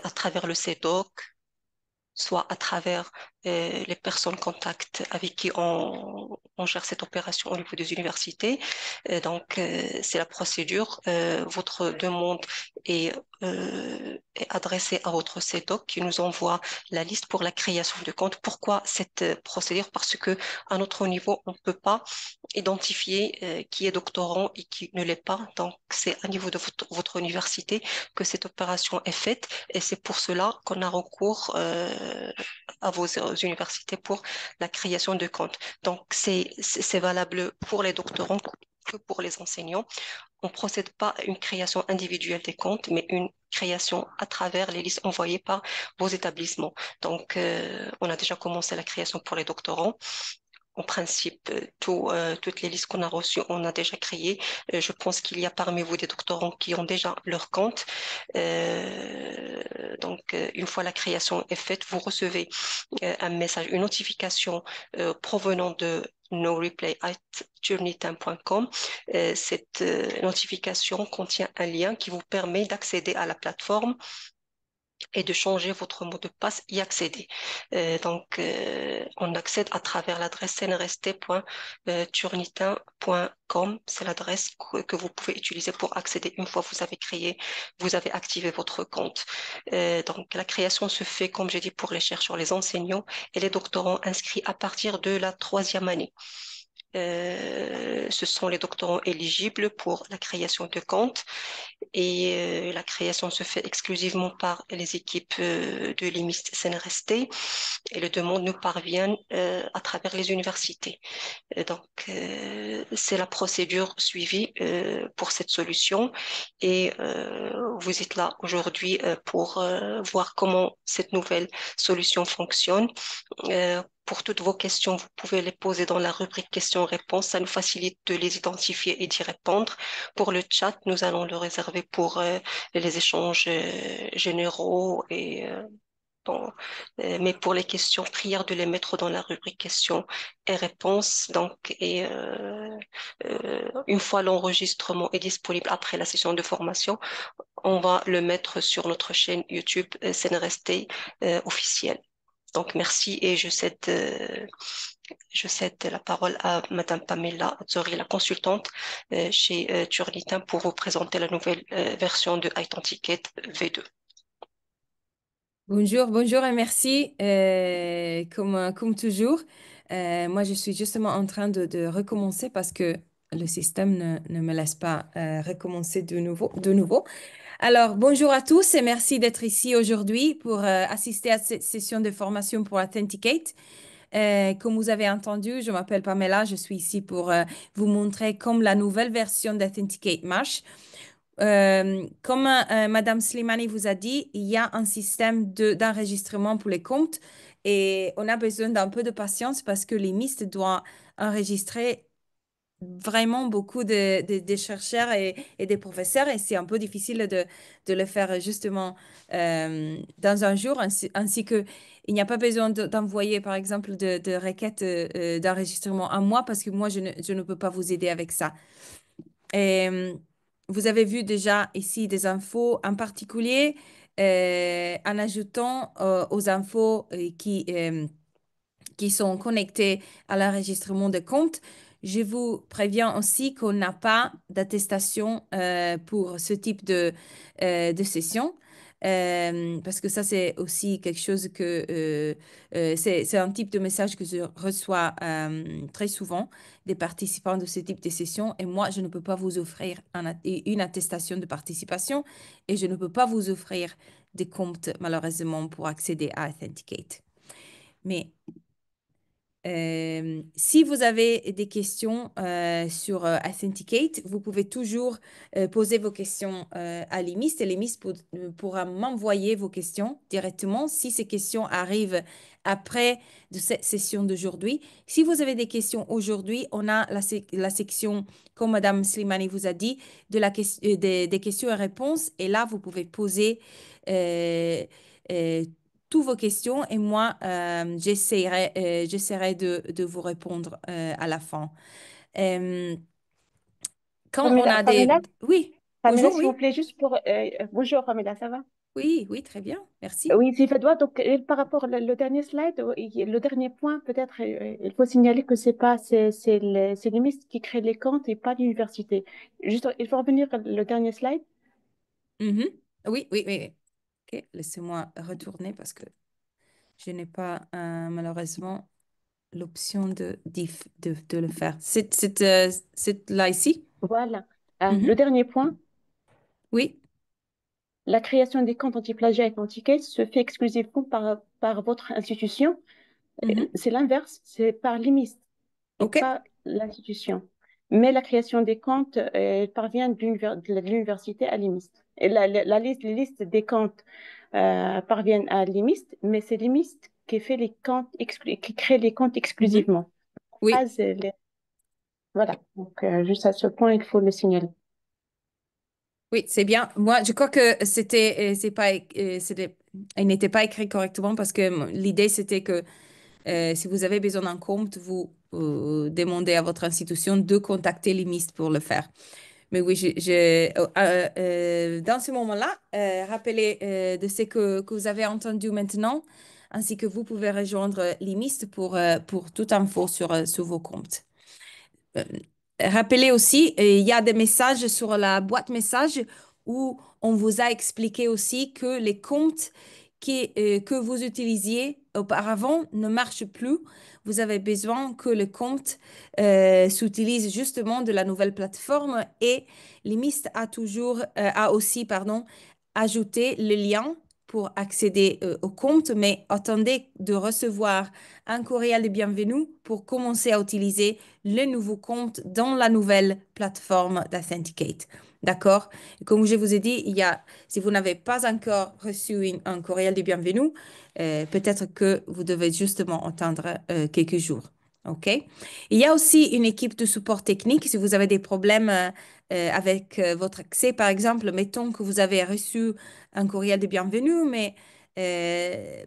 à travers le CEDOC, soit à travers les personnes contacts avec qui on gère cette opération au niveau des universités. C'est la procédure. Votre demande est adressée à votre CEDOC qui nous envoie la liste pour la création de compte. Pourquoi cette procédure? Parce que à notre niveau, on ne peut pas identifier qui est doctorant et qui ne l'est pas. Donc, c'est à niveau de votre université que cette opération est faite et c'est pour cela qu'on a recours à vos universités pour la création de comptes. Donc, c'est valable pour les doctorants que pour les enseignants. On ne procède pas à une création individuelle des comptes, mais une création à travers les listes envoyées par vos établissements. On a déjà commencé la création pour les doctorants. En principe, toutes les listes qu'on a reçues, on a déjà créé. Je pense qu'il y a parmi vous des doctorants qui ont déjà leur compte. Une fois la création est faite, vous recevez un message, une notification provenant de noreplay@journeytime.com. Cette notification contient un lien qui vous permet d'accéder à la plateforme et de changer votre mot de passe, y accéder. On accède à travers l'adresse cnrst.turnitin.com. C'est l'adresse que vous pouvez utiliser pour accéder une fois que vous avez créé, vous avez activé votre compte. La création se fait, comme j'ai dit, pour les chercheurs, les enseignants et les doctorants inscrits à partir de la troisième année. Ce sont les doctorants éligibles pour la création de comptes et la création se fait exclusivement par les équipes de l'IMIST CNRST et les demandes nous parviennent à travers les universités. C'est la procédure suivie pour cette solution et vous êtes là aujourd'hui pour voir comment cette nouvelle solution fonctionne. Pour toutes vos questions, vous pouvez les poser dans la rubrique questions-réponses. Ça nous facilite de les identifier et d'y répondre. Pour le chat, nous allons le réserver pour les échanges généraux bon, mais pour les questions, prière de les mettre dans la rubrique questions et réponses. Une fois l'enregistrement est disponible après la session de formation, on va le mettre sur notre chaîne YouTube CNRST officielle. Donc, merci et je cède la parole à Madame Pamela Azzori, la consultante chez Turnitin pour vous présenter la nouvelle version de iTankTicket V2. Bonjour, bonjour et merci. Comme toujours, moi je suis justement en train de recommencer parce que le système ne me laisse pas recommencer de nouveau. Alors, bonjour à tous et merci d'être ici aujourd'hui pour assister à cette session de formation pour Authenticate. Comme vous avez entendu, je m'appelle Pamela, je suis ici pour vous montrer comment la nouvelle version d'Authenticate marche. Comme Madame Slimani vous a dit, il y a un système d'enregistrement pour les comptes et on a besoin d'un peu de patience parce que les MIST doivent enregistrer vraiment beaucoup de chercheurs et des professeurs et c'est un peu difficile de le faire justement dans un jour ainsi que il n'y a pas besoin d'envoyer par exemple de requêtes d'enregistrement à moi parce que moi je ne peux pas vous aider avec ça. Et, vous avez vu déjà ici des infos en particulier en ajoutant aux infos qui sont connectées à l'enregistrement de compte. Je vous préviens aussi qu'on n'a pas d'attestation pour ce type de session. Parce que ça, c'est aussi quelque chose c'est un type de message que je reçois très souvent des participants de ce type de session. Et moi, je ne peux pas vous offrir une attestation de participation et je ne peux pas vous offrir des comptes, malheureusement, pour accéder à Authenticate. Mais si vous avez des questions sur Authenticate, vous pouvez toujours poser vos questions à l'EMIS et l'EMIS pourra m'envoyer vos questions directement si ces questions arrivent après de cette session d'aujourd'hui. Si vous avez des questions aujourd'hui, on a la section, comme Madame Slimani vous a dit, des questions et réponses et là, vous pouvez poser euh, euh, toutes vos questions et moi, j'essaierai de vous répondre à la fin. Euh, quand on Pamela, a des... Pamela, Oui, Pamela, bonjour, s'il vous oui. plaît, juste pour... bonjour Pamela, ça va? Oui, oui, très bien. Merci. Oui, si doit. Donc, par rapport le dernier slide, le dernier point, peut-être, il faut signaler que c'est l'UMIS qui crée les comptes et pas l'université. Juste, il faut revenir le dernier slide. Mhm. Oui, oui, oui, oui. Ok, laissez-moi retourner parce que je n'ai pas malheureusement l'option de le faire. C'est là ici? Voilà. Le Mhm. dernier point, Oui. la création des comptes anti-plagiat et anti-case se fait exclusivement par votre institution. Mhm. C'est l'inverse, c'est par l'IMIS et Ok. pas l'institution. Mais la création des comptes parvient de l'université à l'IMIST. Et la liste, les listes des comptes parviennent à l'IMIST, mais c'est l'IMIST qui fait les comptes qui crée les comptes Mhm. exclusivement. Oui. Ah, voilà. Donc, juste à ce point, il faut le signaler. Oui, c'est bien. Moi, je crois que c'est pas, il n'était pas écrit correctement parce que l'idée c'était que si vous avez besoin d'un compte, vous demandez à votre institution de contacter l'IMIST pour le faire. Mais oui, dans ce moment-là, rappelez de ce que vous avez entendu maintenant, ainsi que vous pouvez rejoindre l'IMIST pour toute info sur vos comptes. Euh, Rappelez aussi, il y a des messages sur la boîte message où on vous a expliqué aussi que les comptes que vous utilisiez auparavant ne marchent plus. Vous avez besoin que le compte s'utilise justement de la nouvelle plateforme et Limist a aussi, pardon, ajouté le lien pour accéder au compte, mais attendez de recevoir un courriel de bienvenue pour commencer à utiliser le nouveau compte dans la nouvelle plateforme d'Authenticate. D'accord? Comme je vous ai dit, si vous n'avez pas encore reçu un courriel de bienvenue, peut-être que vous devez justement attendre quelques jours. OK? Il y a aussi une équipe de support technique. Si vous avez des problèmes avec votre accès, par exemple, mettons que vous avez reçu un courriel de bienvenue, mais je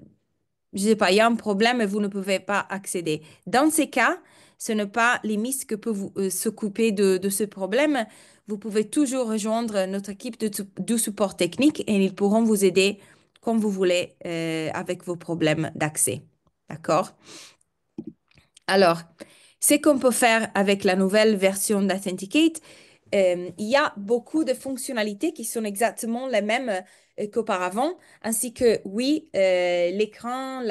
sais pas, il y a un problème et vous ne pouvez pas accéder. Dans ces cas, ce n'est pas l'IMIS que peut s'occuper de ce problème. Vous pouvez toujours rejoindre notre équipe de support technique et ils pourront vous aider comme vous voulez avec vos problèmes d'accès. D'accord? Alors, ce qu'on peut faire avec la nouvelle version d'Authenticate, il y a beaucoup de fonctionnalités qui sont exactement les mêmes qu'auparavant, ainsi que, oui, l'écran,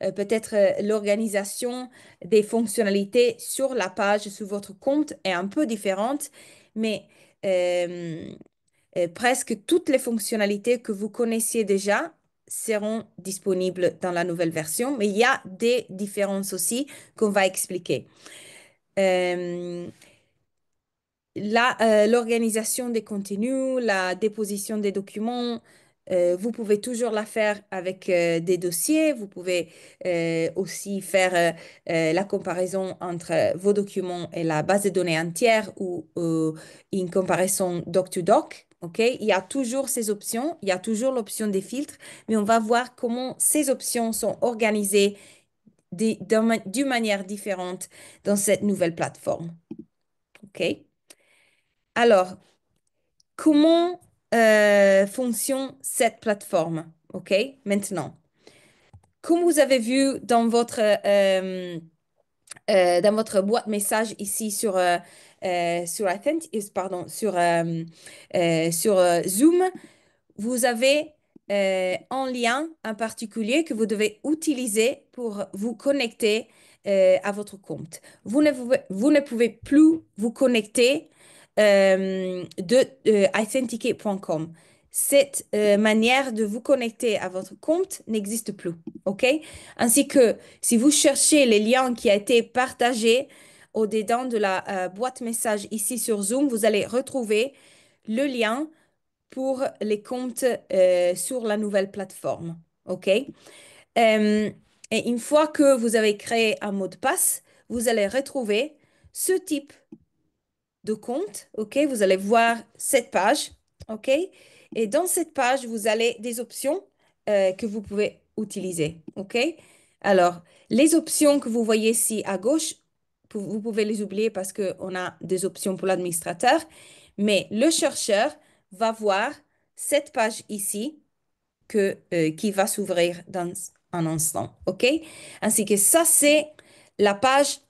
peut-être l'organisation des fonctionnalités sur la page, sur votre compte est un peu différente, mais euh, presque toutes les fonctionnalités que vous connaissiez déjà seront disponibles dans la nouvelle version, mais il y a des différences aussi qu'on va expliquer. Euh, L'organisation des contenus, la déposition des documents, vous pouvez toujours la faire avec des dossiers. Vous pouvez aussi faire la comparaison entre vos documents et la base de données entière ou une comparaison doc-to-doc. OK? Il y a toujours ces options, il y a toujours l'option des filtres, mais on va voir comment ces options sont organisées d'une manière différente dans cette nouvelle plateforme. OK? Alors, comment fonctionne cette plateforme? OK, maintenant, comme vous avez vu dans votre boîte message ici sur Zoom, vous avez un lien en particulier que vous devez utiliser pour vous connecter à votre compte. Vous ne pouvez plus vous connecter de authenticate.com. Cette manière de vous connecter à votre compte n'existe plus. OK? Ainsi que si vous cherchez les liens qui ont été partagés au-dedans de la boîte message ici sur Zoom, vous allez retrouver le lien pour les comptes sur la nouvelle plateforme. OK? Et une fois que vous avez créé un mot de passe, vous allez retrouver ce type de compte. OK? Vous allez voir cette page. OK? Et dans cette page, vous avez des options que vous pouvez utiliser. OK? Alors, les options que vous voyez ici à gauche, vous pouvez les oublier parce qu'on a des options pour l'administrateur. Mais le chercheur va voir cette page ici qui va s'ouvrir dans un instant. OK? Ainsi que ça, c'est la page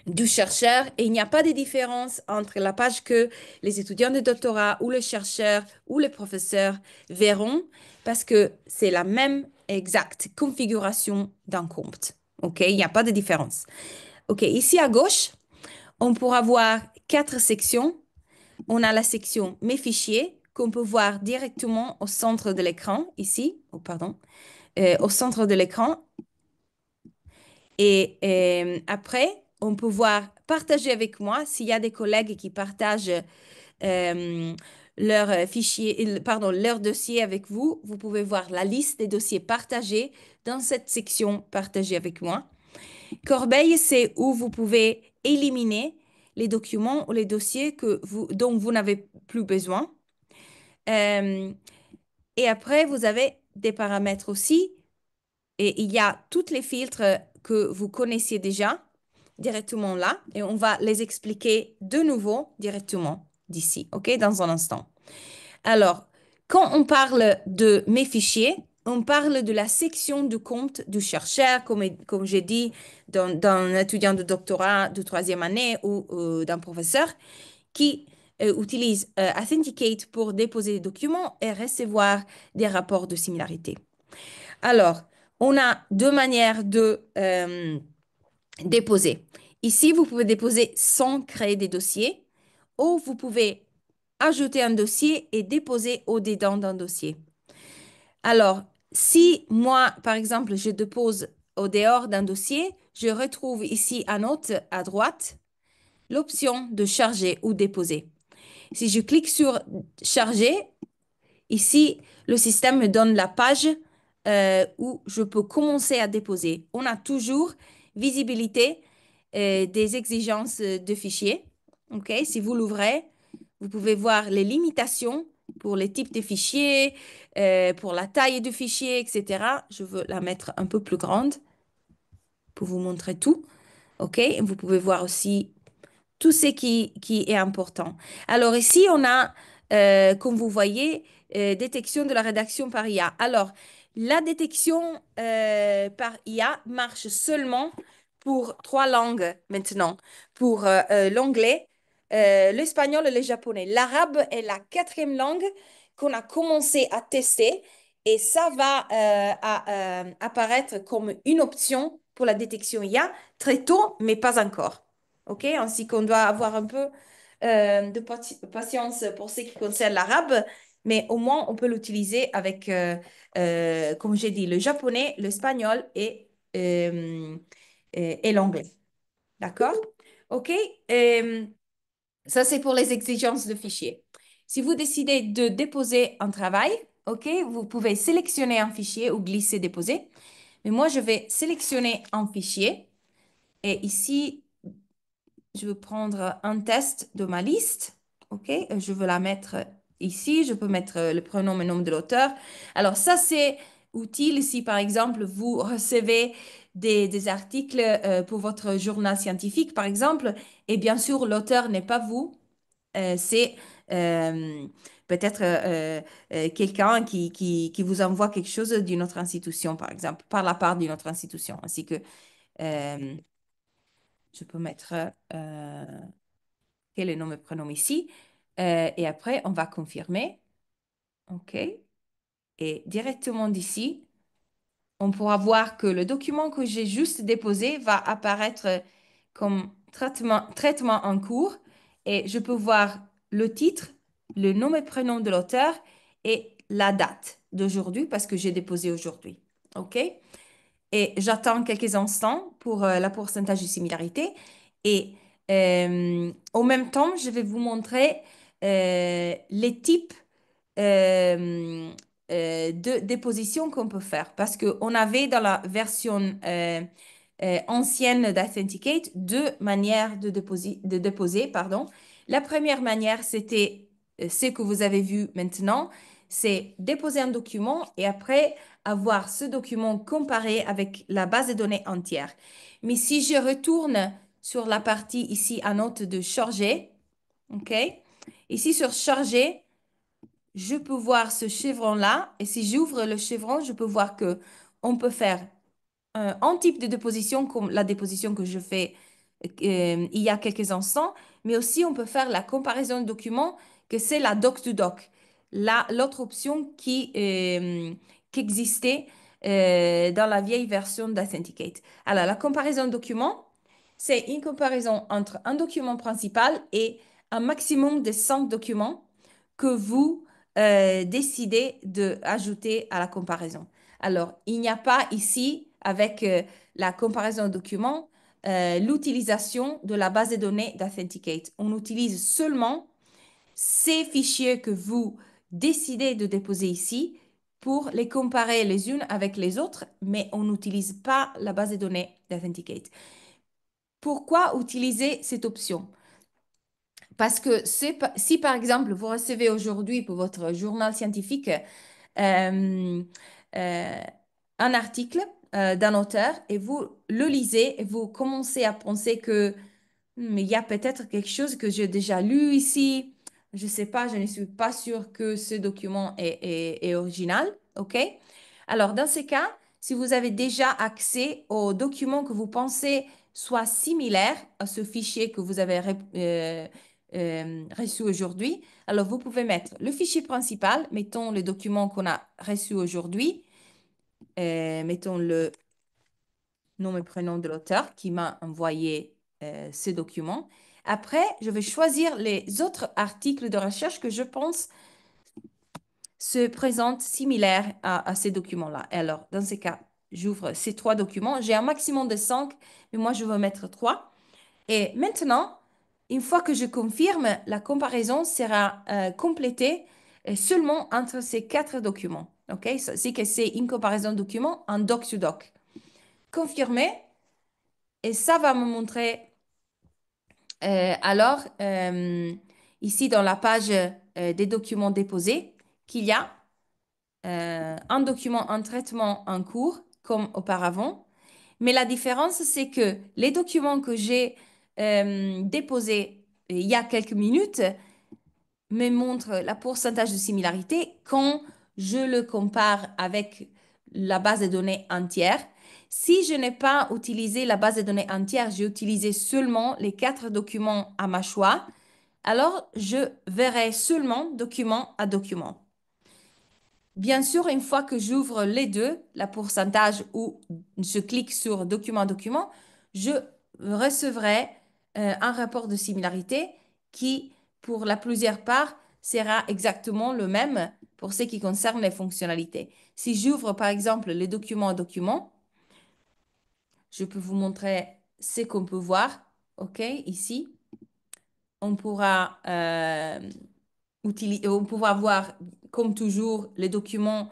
du chercheur et il n'y a pas de différence entre la page que les étudiants de doctorat ou le chercheur ou les professeurs verront parce que c'est la même exacte configuration d'un compte. OK? Il n'y a pas de différence. OK, ici à gauche, on pourra voir 4 sections. On a la section Mes fichiers qu'on peut voir directement au centre de l'écran, ici, oh, pardon, au centre de l'écran. Et après, on peut voir partager avec moi s'il y a des collègues qui partagent leur fichier, pardon, leur dossier avec vous. Vous pouvez voir la liste des dossiers partagés dans cette section Partager avec moi. Corbeille, c'est où vous pouvez éliminer les documents ou les dossiers dont vous n'avez plus besoin. Euh, et après, vous avez des paramètres aussi. Et il y a tous les filtres que vous connaissiez déjà directement là. Et on va les expliquer de nouveau directement d'ici, OK, dans un instant. Alors, quand on parle de mes fichiers, on parle de la section du compte du chercheur, comme j'ai dit, d'un étudiant de doctorat de 3e année ou d'un professeur qui utilise Authenticate pour déposer des documents et recevoir des rapports de similarité. Alors, on a 2 manières de déposer. Ici, vous pouvez déposer sans créer des dossiers ou vous pouvez ajouter un dossier et déposer au-dedans d'un dossier. Alors, si moi, par exemple, je dépose au dehors d'un dossier, je retrouve ici à note à droite l'option de charger ou déposer. Si je clique sur charger, ici, le système me donne la page où je peux commencer à déposer. On a toujours visibilité des exigences de fichiers. OK? Si vous l'ouvrez, vous pouvez voir les limitations pour les types de fichiers, pour la taille du fichier, etc. Je veux la mettre un peu plus grande pour vous montrer tout. OK? Et vous pouvez voir aussi tout ce qui est important. Alors ici, on a, comme vous voyez, détection de la rédaction par IA. Alors, la détection par IA marche seulement pour 3 langues maintenant. Pour l'anglais, l'espagnol et le japonais. L'arabe est la 4e langue qu'on a commencé à tester et ça va apparaître comme une option pour la détection IA très tôt, mais pas encore. OK? Ainsi qu'on doit avoir un peu de patience pour ce qui concerne l'arabe, mais au moins on peut l'utiliser avec, comme j'ai dit, le japonais, l'espagnol et l'anglais. D'accord? OK? Euh, Ça, c'est pour les exigences de fichier. Si vous décidez de déposer un travail, OK, vous pouvez sélectionner un fichier ou glisser déposer. Mais moi, je vais sélectionner un fichier. Et ici, je veux prendre un test de ma liste. OK, je veux la mettre ici. Je peux mettre le prénom et nom de l'auteur. Alors ça, c'est utile si, par exemple, vous recevez des articles pour votre journal scientifique, par exemple. Et bien sûr, l'auteur n'est pas vous. C'est euh, peut-être quelqu'un qui vous envoie quelque chose d'une autre institution, par exemple, par la part d'une autre institution. Ainsi que euh, je peux mettre quel est le nom et prénom ici. Et après, on va confirmer. OK. Et directement d'ici, on pourra voir que le document que j'ai juste déposé va apparaître comme traitement en cours. Et je peux voir le titre, le nom et prénom de l'auteur et la date d'aujourd'hui parce que j'ai déposé aujourd'hui. OK? Et j'attends quelques instants pour la pourcentage de similarité. Et en même temps, je vais vous montrer les types de déposition qu'on peut faire. Parce qu'on avait dans la version ancienne d'Authenticate 2 manières de déposer, pardon. La première manière, c'était ce que vous avez vu maintenant, c'est déposer un document et après avoir ce document comparé avec la base de données entière. Mais si je retourne sur la partie ici à note de charger, OK? Ici sur charger, je peux voir ce chevron-là. Et si j'ouvre le chevron, je peux voir que on peut faire un type de déposition comme la déposition que je fais il y a quelques instants, mais aussi on peut faire la comparaison de documents, que c'est la doc-to-doc, l'autre option qui existait dans la vieille version d'Authenticate. Alors, la comparaison de documents, c'est une comparaison entre un document principal et un maximum de 5 documents que vous décidez d'ajouter à la comparaison. Alors, il n'y a pas ici, avec la comparaison de documents, l'utilisation de la base de données d'Authenticate. On utilise seulement ces fichiers que vous décidez de déposer ici pour les comparer les unes avec les autres, mais on n'utilise pas la base de données d'Authenticate. Pourquoi utiliser cette option? Parce que si par exemple vous recevez aujourd'hui pour votre journal scientifique euh, euh, un article d'un auteur et vous le lisez et vous commencez à penser que il y a peut-être quelque chose que j'ai déjà lu ici. Je ne sais pas, je ne suis pas sûre que ce document est original. OK? Alors, dans ce cas, si vous avez déjà accès aux documents que vous pensez soient similaires à ce fichier que vous avez reçu aujourd'hui, alors vous pouvez mettre le fichier principal, mettons le document qu'on a reçu aujourd'hui, mettons le nom et prénom de l'auteur qui m'a envoyé ce document. Après, je vais choisir les autres articles de recherche que je pense se présentent similaires à ces documents-là. Et alors, dans ces cas, j'ouvre ces 3 documents. J'ai un maximum de 5, mais moi, je veux mettre 3. Et maintenant, une fois que je confirme, la comparaison sera complétée seulement entre ces 4 documents. OK? C'est que c'est une comparaison de documents en doc-to-doc. Confirmer. Et ça va me montrer, alors, ici dans la page des documents déposés, qu'il y a un document en traitement en cours, comme auparavant. Mais la différence, c'est que les documents que j'ai déposés il y a quelques minutes me montre la pourcentage de similarité quand je le compare avec la base de données entière. Si je n'ai pas utilisé la base de données entière, j'ai utilisé seulement les 4 documents à ma choix, alors je verrai seulement document à document. Bien sûr, une fois que j'ouvre les deux, la pourcentage ou je clique sur document à document, je recevrai un rapport de similarité qui, pour la plusieurs parts, sera exactement le même pour ce qui concerne les fonctionnalités. Si j'ouvre par exemple les documents à document, je peux vous montrer ce qu'on peut voir. OK, ici, on pourra on pourra voir, comme toujours, le document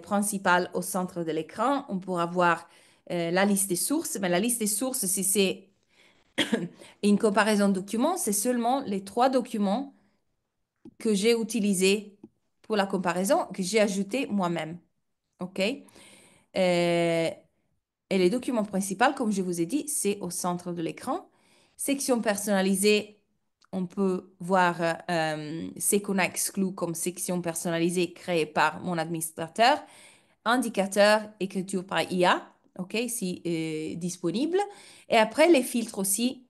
principal au centre de l'écran. On pourra voir la liste des sources. Mais la liste des sources, si c'est une comparaison de documents, c'est seulement les 3 documents que j'ai utilisés pour la comparaison, que j'ai ajoutés moi-même. OK? Et les documents principaux, comme je vous ai dit, c'est au centre de l'écran. Section personnalisée, on peut voir ce qu'on a exclu comme section personnalisée créée par mon administrateur. Indicateur, écriture par IA, OK, si disponible. Et après, les filtres aussi,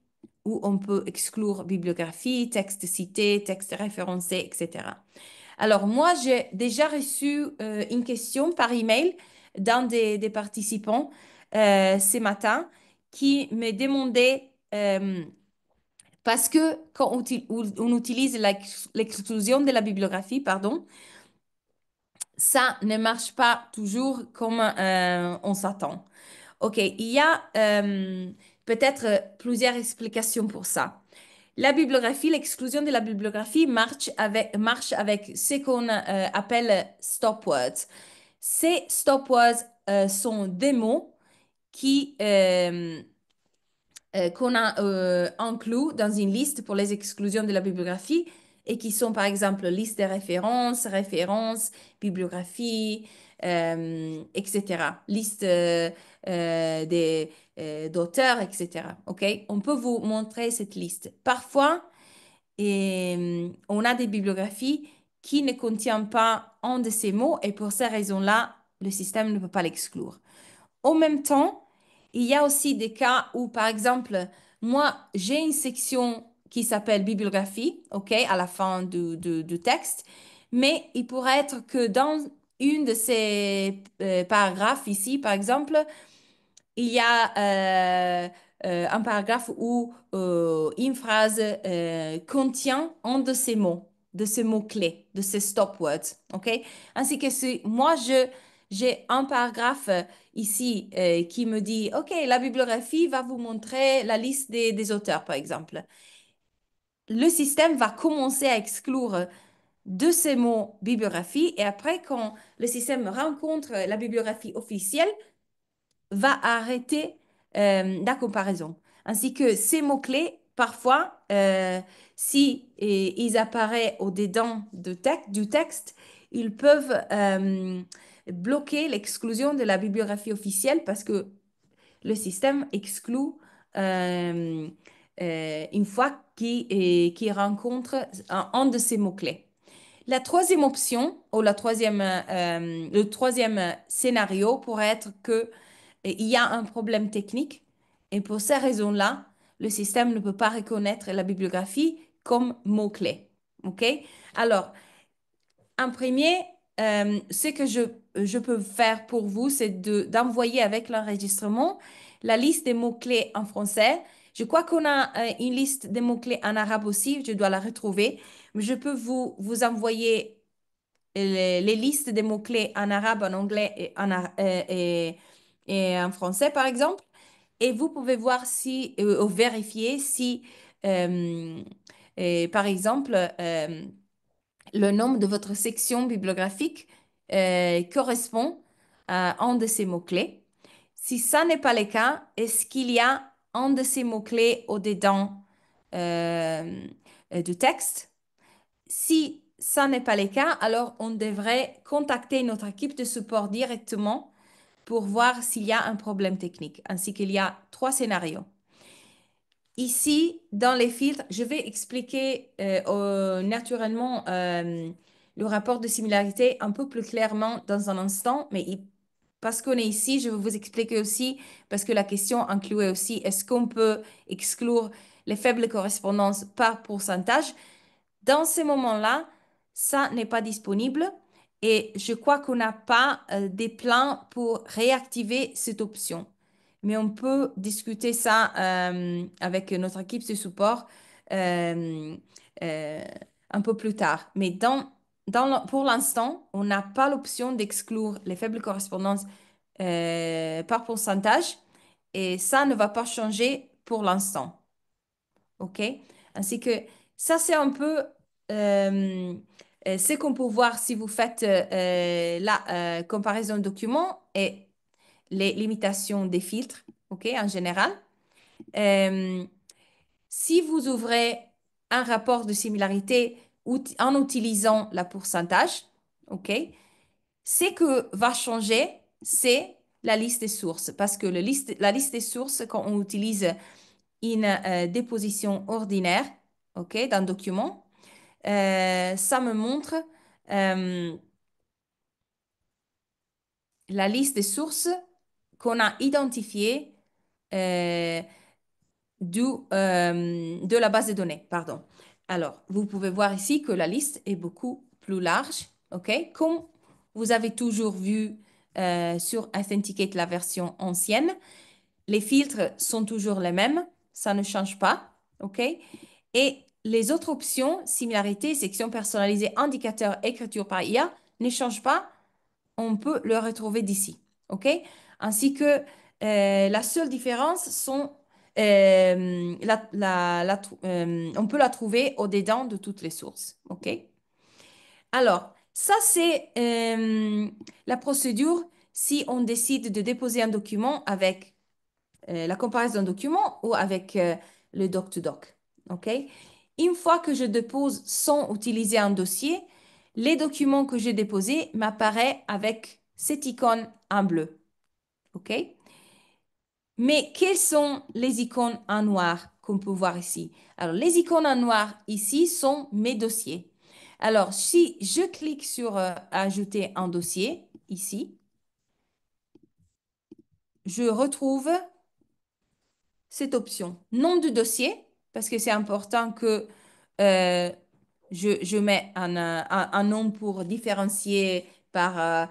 où on peut exclure bibliographie, texte cité, texte référencé, etc. Alors, moi, j'ai déjà reçu une question par email d'un des participants ce matin qui me demandait, parce que quand on utilise l'exclusion de la bibliographie, pardon, ça ne marche pas toujours comme on s'attend. OK, il y a peut-être plusieurs explications pour ça. La bibliographie, l'exclusion de la bibliographie marche avec ce qu'on appelle stop words. Ces stop words sont des mots qui, qu'on a inclus dans une liste pour les exclusions de la bibliographie et qui sont par exemple liste des références, bibliographie, etc. Liste d'auteurs, etc. OK? On peut vous montrer cette liste. Parfois, on a des bibliographies qui ne contient pas un de ces mots et pour ces raisons-là, le système ne peut pas l'exclure. En même temps, il y a aussi des cas où, par exemple, moi, j'ai une section qui s'appelle bibliographie, OK, à la fin du texte, mais il pourrait être que dans une de ces paragraphes ici, par exemple, il y a un paragraphe où une phrase contient un de ces mots-clés, de ces stop words, OK? Ainsi que si moi, j'ai un paragraphe ici qui me dit, OK, la bibliographie va vous montrer la liste des auteurs, par exemple. Le système va commencer à exclure de ces mots bibliographie et après, quand le système rencontre la bibliographie officielle, va arrêter la comparaison. Ainsi que ces mots-clés, parfois, si ils apparaissent au-dedans du texte, ils peuvent bloquer l'exclusion de la bibliographie officielle parce que le système exclut euh, une fois qu'il rencontre un de ces mots-clés. La troisième option, ou le troisième scénario pourrait être que il y a un problème technique et pour ces raisons-là, le système ne peut pas reconnaître la bibliographie comme mot-clé. OK? Alors, en premier, ce que je peux faire pour vous, c'est d'envoyer avec l'enregistrement la liste des mots-clés en français. Je crois qu'on a une liste des mots-clés en arabe aussi, je dois la retrouver. Mais je peux vous envoyer les listes des mots-clés en arabe, en anglais et en français, par exemple. Et vous pouvez voir si, ou vérifier si, euh, par exemple, le nom de votre section bibliographique correspond à un de ces mots-clés. Si ça n'est pas le cas, est-ce qu'il y a un de ces mots-clés au-dedans du texte? Si ça n'est pas le cas, alors on devrait contacter notre équipe de support directement pour voir s'il y a un problème technique, ainsi qu'il y a trois scénarios. Ici, dans les filtres, je vais expliquer naturellement le rapport de similarité un peu plus clairement dans un instant, mais parce qu'on est ici, je vais vous expliquer aussi, parce que la question incluait aussi, est-ce qu'on peut exclure les faibles correspondances par pourcentage? Dans ces moments-là, ça n'est pas disponible et je crois qu'on n'a pas des plans pour réactiver cette option. Mais on peut discuter ça avec notre équipe de support euh, euh, un peu plus tard. Mais pour l'instant, on n'a pas l'option d'exclure les faibles correspondances par pourcentage et ça ne va pas changer pour l'instant. OK? Ainsi que ça, c'est un peu ce qu'on peut voir si vous faites la comparaison de documents et les limitations des filtres, OK, en général. Euh, Si vous ouvrez un rapport de similarité en utilisant la pourcentage, OK, ce que va changer, c'est la liste des sources. Parce que la liste des sources, quand on utilise une déposition ordinaire, OK, d'un document, ça me montre euh, la liste des sources qu'on a identifiées euh, de la base de données. Pardon. Alors, vous pouvez voir ici que la liste est beaucoup plus large, OK? Comme vous avez toujours vu sur Authenticate, la version ancienne, les filtres sont toujours les mêmes, ça ne change pas, OK? Et les autres options, similarité, section personnalisée, indicateur, écriture par IA, ne changent pas. On peut le retrouver d'ici, OK? Ainsi que la seule différence sont, on peut la trouver au-dedans de toutes les sources, OK? Alors, ça, c'est la procédure si on décide de déposer un document avec la comparaison document ou avec le doc-to-doc. OK? Une fois que je dépose sans utiliser un dossier, les documents que j'ai déposés m'apparaissent avec cette icône en bleu. OK? Mais quelles sont les icônes en noir qu'on peut voir ici? Alors, les icônes en noir ici sont mes dossiers. Alors, si je clique sur ajouter un dossier ici, je retrouve cette option. Nom du dossier, parce que c'est important que euh, je mets un nom pour différencier par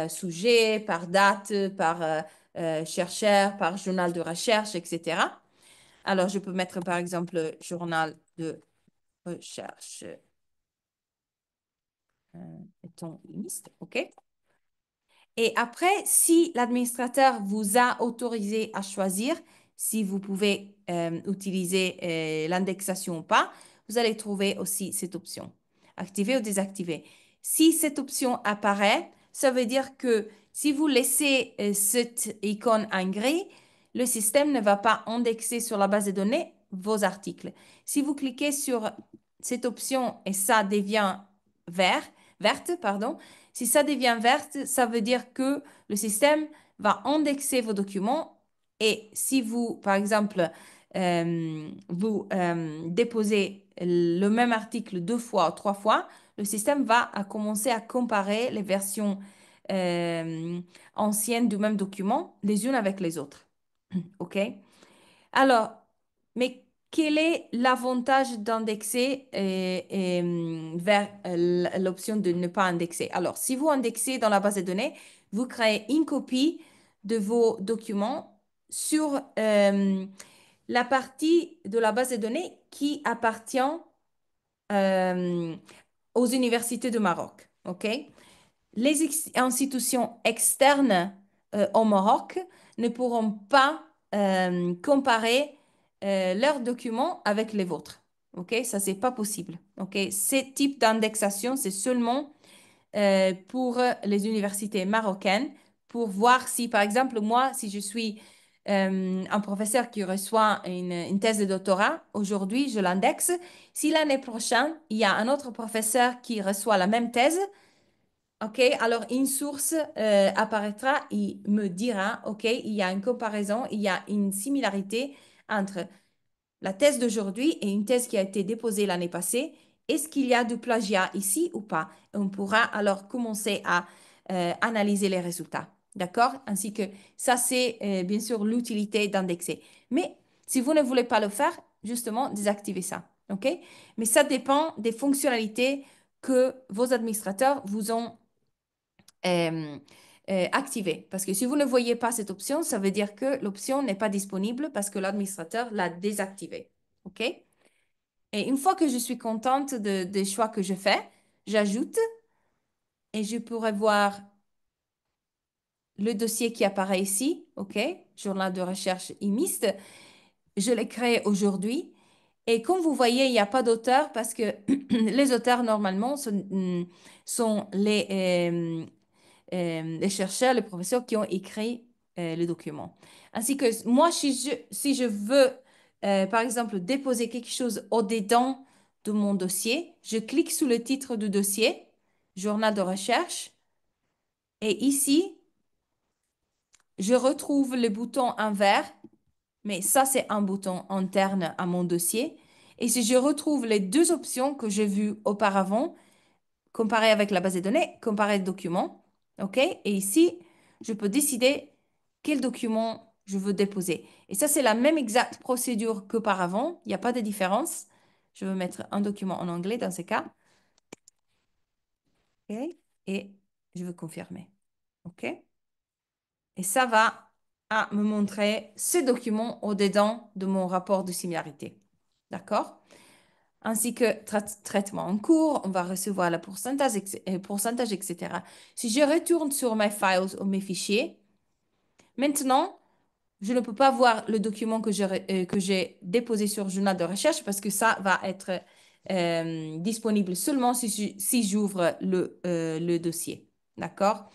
sujet, par date, par chercheur, par journal de recherche, etc. Alors, je peux mettre par exemple journal de recherche, mettons liste, OK? Et après, si l'administrateur vous a autorisé à choisir si vous pouvez utiliser l'indexation ou pas, vous allez trouver aussi cette option, activer ou désactiver. Si cette option apparaît, ça veut dire que si vous laissez cette icône en gris, le système ne va pas indexer sur la base de données vos articles. Si vous cliquez sur cette option et ça devient verte, pardon, si ça devient verte, ça veut dire que le système va indexer vos documents et si vous, par exemple, vous déposez le même article 2 fois ou 3 fois, le système va commencer à comparer les versions euh, anciennes du même document les unes avec les autres. OK? Alors, mais quel est l'avantage d'indexer vers l'option de ne pas indexer? Alors, si vous indexez dans la base de données, vous créez une copie de vos documents sur la partie de la base de données qui appartient euh, aux universités de Maroc. OK? Les institutions externes au Maroc ne pourront pas comparer leurs documents avec les vôtres. OK? Ça, c'est pas possible. OK? Ce type d'indexation, c'est seulement pour les universités marocaines pour voir si, par exemple, moi, si je suis un professeur qui reçoit une thèse de doctorat, aujourd'hui, je l'indexe. Si l'année prochaine, il y a un autre professeur qui reçoit la même thèse, OK, alors une source apparaîtra, il me dira, OK, il y a une comparaison, il y a une similarité entre la thèse d'aujourd'hui et une thèse qui a été déposée l'année passée. Est-ce qu'il y a du plagiat ici ou pas? On pourra alors commencer à analyser les résultats. D'accord? Ainsi que ça, c'est bien sûr l'utilité d'indexer. Mais si vous ne voulez pas le faire, justement, désactivez ça. OK? Mais ça dépend des fonctionnalités que vos administrateurs vous ont euh, activé. Parce que si vous ne voyez pas cette option, ça veut dire que l'option n'est pas disponible parce que l'administrateur l'a désactivée. OK? Et une fois que je suis contente des choix que je fais, j'ajoute et je pourrais voir le dossier qui apparaît ici. OK? Journal de recherche IMIST. Je l'ai créé aujourd'hui. Et comme vous voyez, il n'y a pas d'auteur parce que les auteurs, normalement, sont les chercheurs, les professeurs qui ont écrit le document. Ainsi que moi, si je veux, par exemple, déposer quelque chose au-dedans de mon dossier, je clique sur le titre du dossier, journal de recherche, et ici, je retrouve le bouton en vert, mais ça, c'est un bouton interne à mon dossier. Et si je retrouve les deux options que j'ai vues auparavant, comparer avec la base de données, comparer le document. OK? Et ici, je peux décider quel document je veux déposer. Et ça, c'est la même exacte procédure qu'auparavant. Il n'y a pas de différence. Je veux mettre un document en anglais dans ce cas. OK? Et je veux confirmer. OK? Et ça va à me montrer ce document au-dedans de mon rapport de similarité. D'accord? Ainsi que traitement en cours, on va recevoir le pourcentage, etc. Si je retourne sur mes files ou mes fichiers, maintenant, je ne peux pas voir le document que j'ai déposé sur Journal de recherche parce que ça va être disponible seulement si j'ouvre le dossier. D'accord?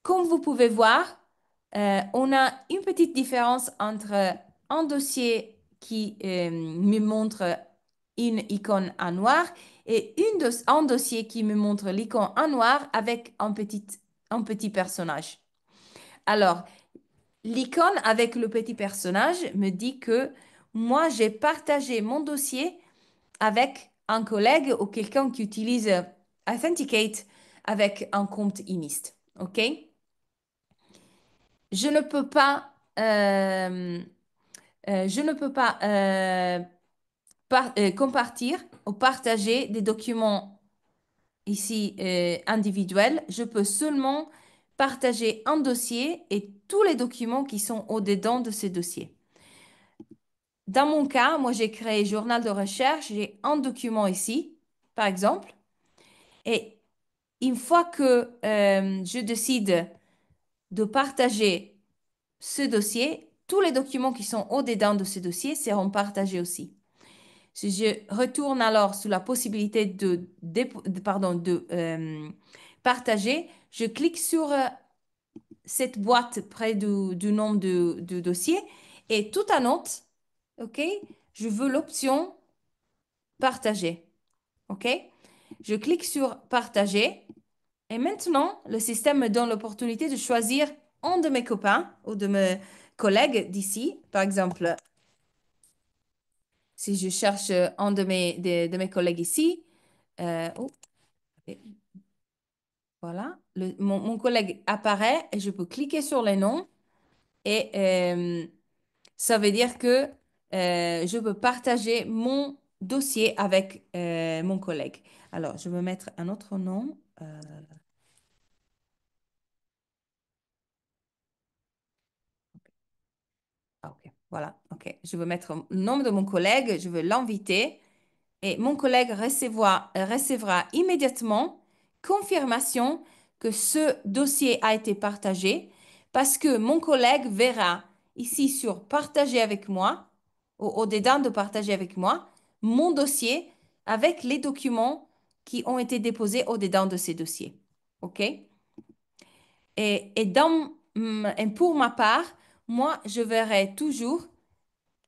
Comme vous pouvez voir, on a une petite différence entre un dossier qui me montre une icône en noir et un dossier qui me montre l'icône en noir avec un petit personnage. Alors, l'icône avec le petit personnage me dit que moi, j'ai partagé mon dossier avec un collègue ou quelqu'un qui utilise Authenticate avec un compte IMIST. OK? Je ne peux pas, je ne peux pas compartir ou partager des documents ici individuels. Je peux seulement partager un dossier et tous les documents qui sont au-dedans de ces dossiers. Dans mon cas, moi, j'ai créé journal de recherche. J'ai un document ici, par exemple. Et une fois que je décide de partager ce dossier, tous les documents qui sont au-dedans de ce dossier seront partagés aussi. Si je retourne alors sur la possibilité de partager, je clique sur cette boîte près du nom du dossier et tout en note, OK, je veux l'option partager. OK? Je clique sur partager et maintenant, le système me donne l'opportunité de choisir un de mes copains ou de mes collègues d'ici. Par exemple, si je cherche un de mes collègues ici, oh, et voilà, mon collègue apparaît et je peux cliquer sur le nom et ça veut dire que je peux partager mon dossier avec mon collègue. Alors, je vais mettre un autre nom. Ah, ok, voilà, ok. Je vais mettre le nom de mon collègue, je vais l'inviter et mon collègue recevra immédiatement confirmation que ce dossier a été partagé parce que mon collègue verra ici sur partager avec moi, ou au-dedans de partager avec moi, mon dossier avec les documents qui ont été déposés au-dedans de ces dossiers. OK? Et pour ma part, moi, je verrai toujours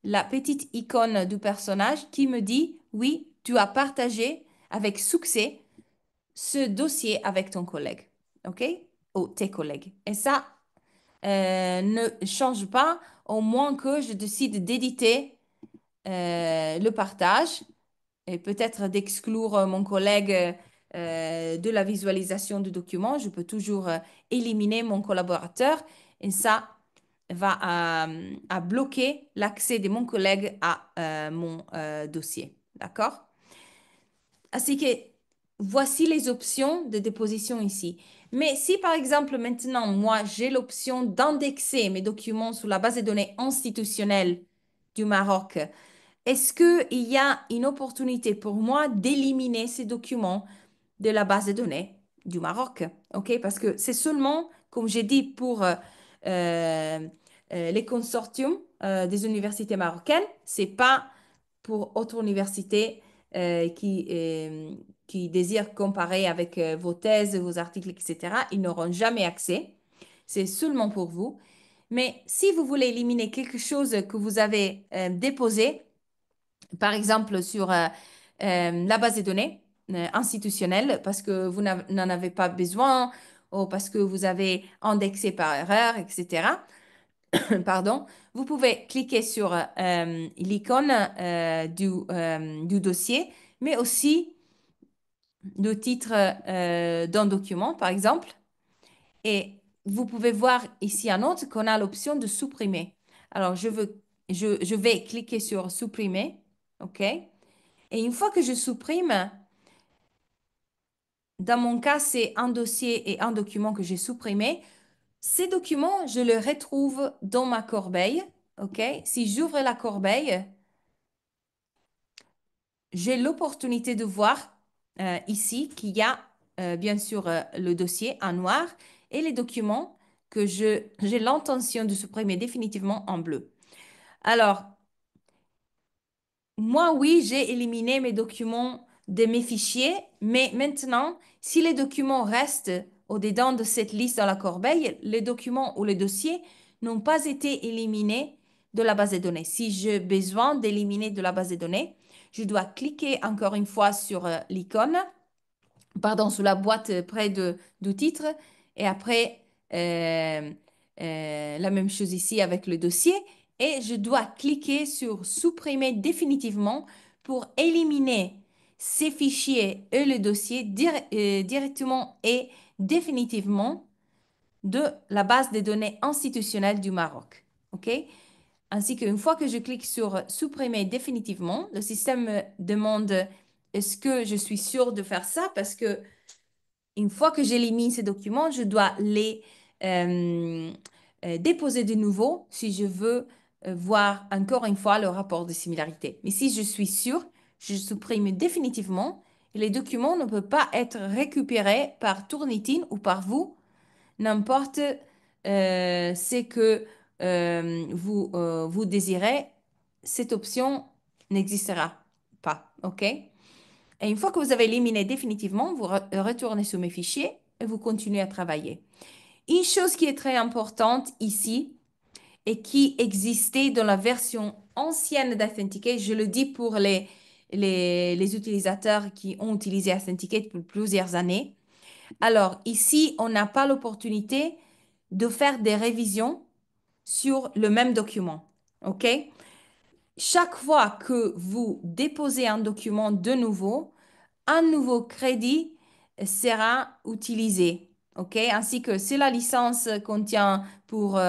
la petite icône du personnage qui me dit, oui, tu as partagé avec succès ce dossier avec ton collègue, OK? Ou tes collègues. Et ça ne change pas au moins que je décide d'éditer le partage et peut-être d'exclure mon collègue de la visualisation du document. Je peux toujours éliminer mon collaborateur et ça va à bloquer l'accès de mon collègue à mon dossier. D'accord? Ainsi que voici les options de déposition ici. Mais si par exemple maintenant, moi, j'ai l'option d'indexer mes documents sur la base de données institutionnelle du Maroc, est-ce qu'il y a une opportunité pour moi d'éliminer ces documents de la base de données du Maroc? OK? Parce que c'est seulement, comme j'ai dit, pour euh, les consortiums des universités marocaines, c'est pas pour autres universités qui désirent comparer avec vos thèses, vos articles, etc. Ils n'auront jamais accès. C'est seulement pour vous. Mais si vous voulez éliminer quelque chose que vous avez déposé, par exemple sur la base de données institutionnelle, parce que vous n'en avez pas besoin ou parce que vous avez indexé par erreur, etc. Pardon, vous pouvez cliquer sur l'icône du dossier, mais aussi le titre d'un document, par exemple. Et vous pouvez voir ici en note qu'on a l'option de supprimer. Alors, je vais cliquer sur supprimer, OK? Et une fois que je supprime, dans mon cas, c'est un dossier et un document que j'ai supprimé. Ces documents, je les retrouve dans ma corbeille. OK? Si j'ouvre la corbeille, j'ai l'opportunité de voir ici qu'il y a bien sûr le dossier en noir et les documents que j'ai l'intention de supprimer définitivement en bleu. Alors, moi, oui, j'ai éliminé mes documents de mes fichiers, mais maintenant, si les documents restent au-dedans de cette liste dans la corbeille, les documents ou les dossiers n'ont pas été éliminés de la base de données. Si j'ai besoin d'éliminer de la base de données, je dois cliquer encore une fois sur l'icône, pardon, sur la boîte près du titre, et après, euh, la même chose ici avec le dossier et je dois cliquer sur supprimer définitivement pour éliminer ces fichiers et le dossier directement et définitivement de la base des données institutionnelles du Maroc. OK? Ainsi qu'une fois que je clique sur supprimer définitivement, le système me demande est-ce que je suis sûre de faire ça parce que une fois que j'élimine ces documents, je dois les euh, déposer de nouveau si je veux voir encore une fois le rapport de similarité. Mais si je suis sûre, je supprime définitivement et les documents ne peuvent pas être récupérés par Turnitin ou par vous, n'importe ce que vous désirez. Cette option n'existera pas. OK? Et une fois que vous avez éliminé définitivement, vous retournez sur mes fichiers et vous continuez à travailler. Une chose qui est très importante ici et qui existait dans la version ancienne d'Authenticate, je le dis pour les utilisateurs qui ont utilisé Authenticate pour plusieurs années. Alors ici, on n'a pas l'opportunité de faire des révisions sur le même document. OK? Chaque fois que vous déposez un document de nouveau, un nouveau crédit sera utilisé. OK? Ainsi que si la licence contient pour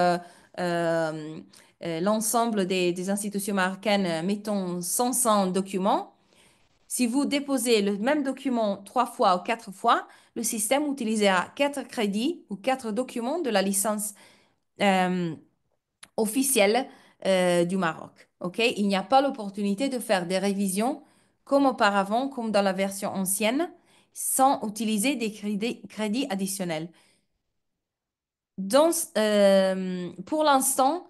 l'ensemble des institutions marocaines, mettons 500 documents, si vous déposez le même document 3 fois ou 4 fois, le système utilisera 4 crédits ou 4 documents de la licence euh, officielle du Maroc. OK? Il n'y a pas l'opportunité de faire des révisions comme auparavant, comme dans la version ancienne, sans utiliser des crédits additionnels. Pour l'instant,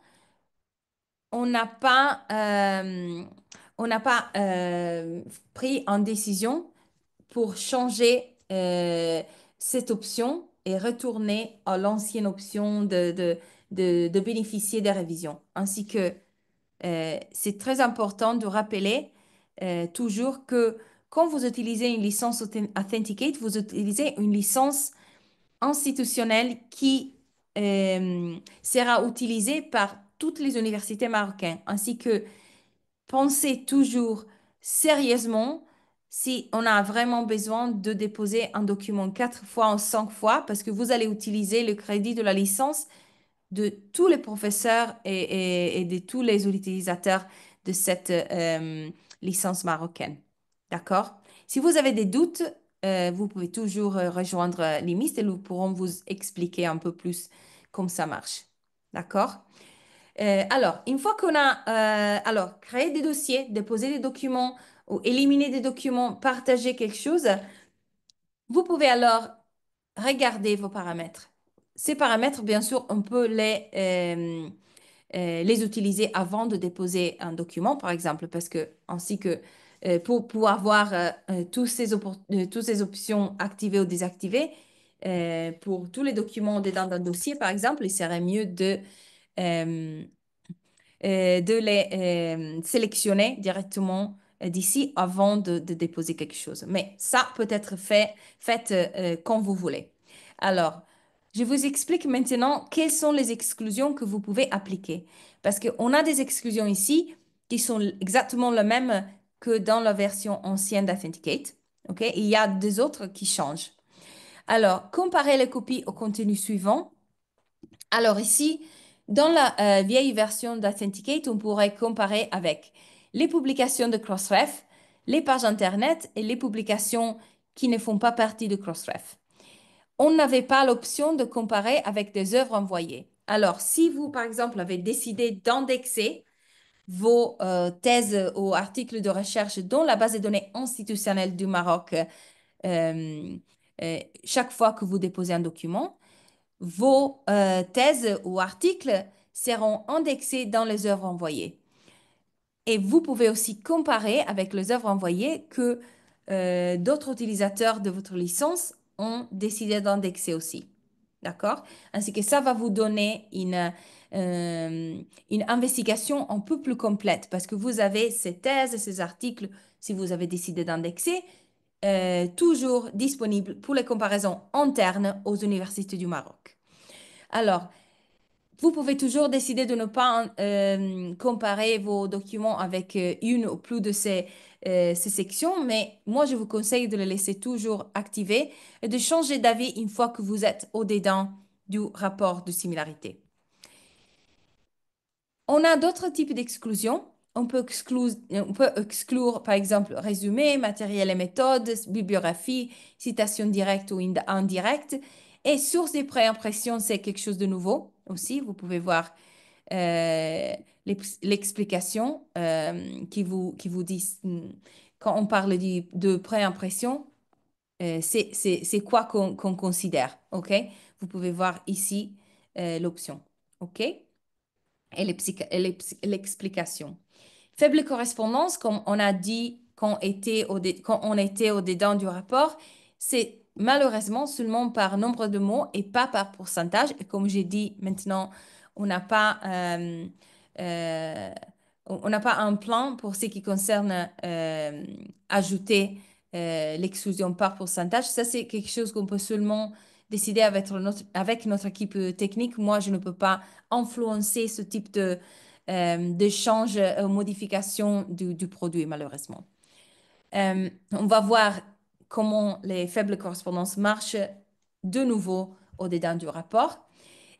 on n'a pas, pris en décision pour changer cette option et retourner à l'ancienne option de bénéficier des révisions. Ainsi que c'est très important de rappeler toujours que quand vous utilisez une licence Authenticate, vous utilisez une licence institutionnelle qui sera utilisée par toutes les universités marocaines, ainsi que pensez toujours sérieusement si on a vraiment besoin de déposer un document 4 fois ou 5 fois parce que vous allez utiliser le crédit de la licence de tous les professeurs et de tous les utilisateurs de cette licence marocaine. D'accord? Si vous avez des doutes, vous pouvez toujours rejoindre l'IMIST et nous pourrons vous expliquer un peu plus comment ça marche. D'accord? Alors, une fois qu'on a créé des dossiers, déposé des documents ou éliminé des documents, partagé quelque chose, vous pouvez alors regarder vos paramètres. Ces paramètres, bien sûr, on peut les utiliser avant de déposer un document, par exemple, parce que ainsi que pour pouvoir voir toutes ces options activées ou désactivées, pour tous les documents dedans d'un dossier, par exemple, il serait mieux euh, de les sélectionner directement d'ici avant de déposer quelque chose. Mais ça peut être fait quand vous voulez. Alors, je vous explique maintenant quelles sont les exclusions que vous pouvez appliquer. Parce qu'on a des exclusions ici qui sont exactement les mêmes que dans la version ancienne d'Authenticate. OK? Il y a des autres qui changent. Alors, comparer les copies au contenu suivant. Alors ici, dans la vieille version d'Authenticate, on pourrait comparer avec les publications de Crossref, les pages Internet et les publications qui ne font pas partie de Crossref. On n'avait pas l'option de comparer avec des œuvres envoyées. Alors, si vous, par exemple, avez décidé d'indexer vos thèses ou articles de recherche dans la base de données institutionnelle du Maroc chaque fois que vous déposez un document, vos thèses ou articles seront indexés dans les œuvres envoyées. Et vous pouvez aussi comparer avec les œuvres envoyées que d'autres utilisateurs de votre licence ont décidé d'indexer aussi. D'accord? Ainsi que ça va vous donner une investigation un peu plus complète parce que vous avez ces thèses, ces articles, si vous avez décidé d'indexer, toujours disponibles pour les comparaisons internes aux universités du Maroc. Alors, Vous pouvez toujours décider de ne pas comparer vos documents avec une ou plus de ces sections, mais moi, je vous conseille de les laisser toujours activés et de changer d'avis une fois que vous êtes au-dedans du rapport de similarité. On a d'autres types d'exclusions. On peut exclure, par exemple, résumé, matériel et méthode, bibliographie, citation directe ou indirecte. Et source des préimpressions, c'est quelque chose de nouveau aussi. Vous pouvez voir l'explication qui vous dit, quand on parle de préimpression, c'est quoi qu'on considère, OK? Vous pouvez voir ici l'option, OK? Et l'explication. Faible correspondance, comme on a dit quand on était au-dedans du rapport, c'est malheureusement seulement par nombre de mots et pas par pourcentage. Et comme j'ai dit maintenant, on n'a pas, euh, on n'a pas un plan pour ce qui concerne ajouter l'exclusion par pourcentage. Ça, c'est quelque chose qu'on peut seulement décider avec notre équipe technique. Moi, je ne peux pas influencer ce type de change, modification du produit, malheureusement. On va voir comment les faibles correspondances marchent de nouveau au-dedans du rapport.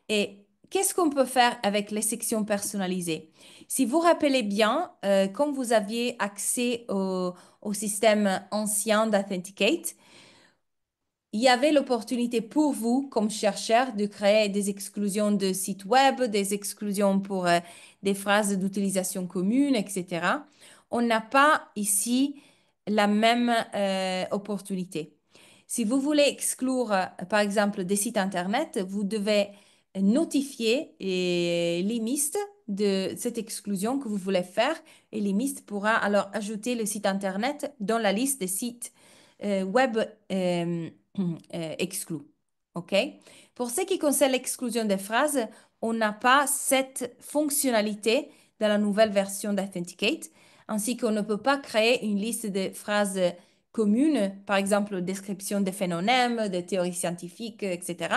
Et qu'est-ce qu'on peut faire avec les sections personnalisées? Si vous rappelez bien, quand vous aviez accès au système ancien d'Authenticate, il y avait l'opportunité pour vous, comme chercheur, de créer des exclusions de sites web, des exclusions pour des phrases d'utilisation commune, etc. On n'a pas ici la même opportunité. Si vous voulez exclure, par exemple, des sites Internet, vous devez notifier l'IMIST de cette exclusion que vous voulez faire et l'IMIST pourra alors ajouter le site Internet dans la liste des sites web exclus. OK? Pour ce qui concerne l'exclusion des phrases, on n'a pas cette fonctionnalité dans la nouvelle version d'Authenticate, ainsi qu'on ne peut pas créer une liste de phrases communes, par exemple description des phénomènes, des théories scientifiques, etc.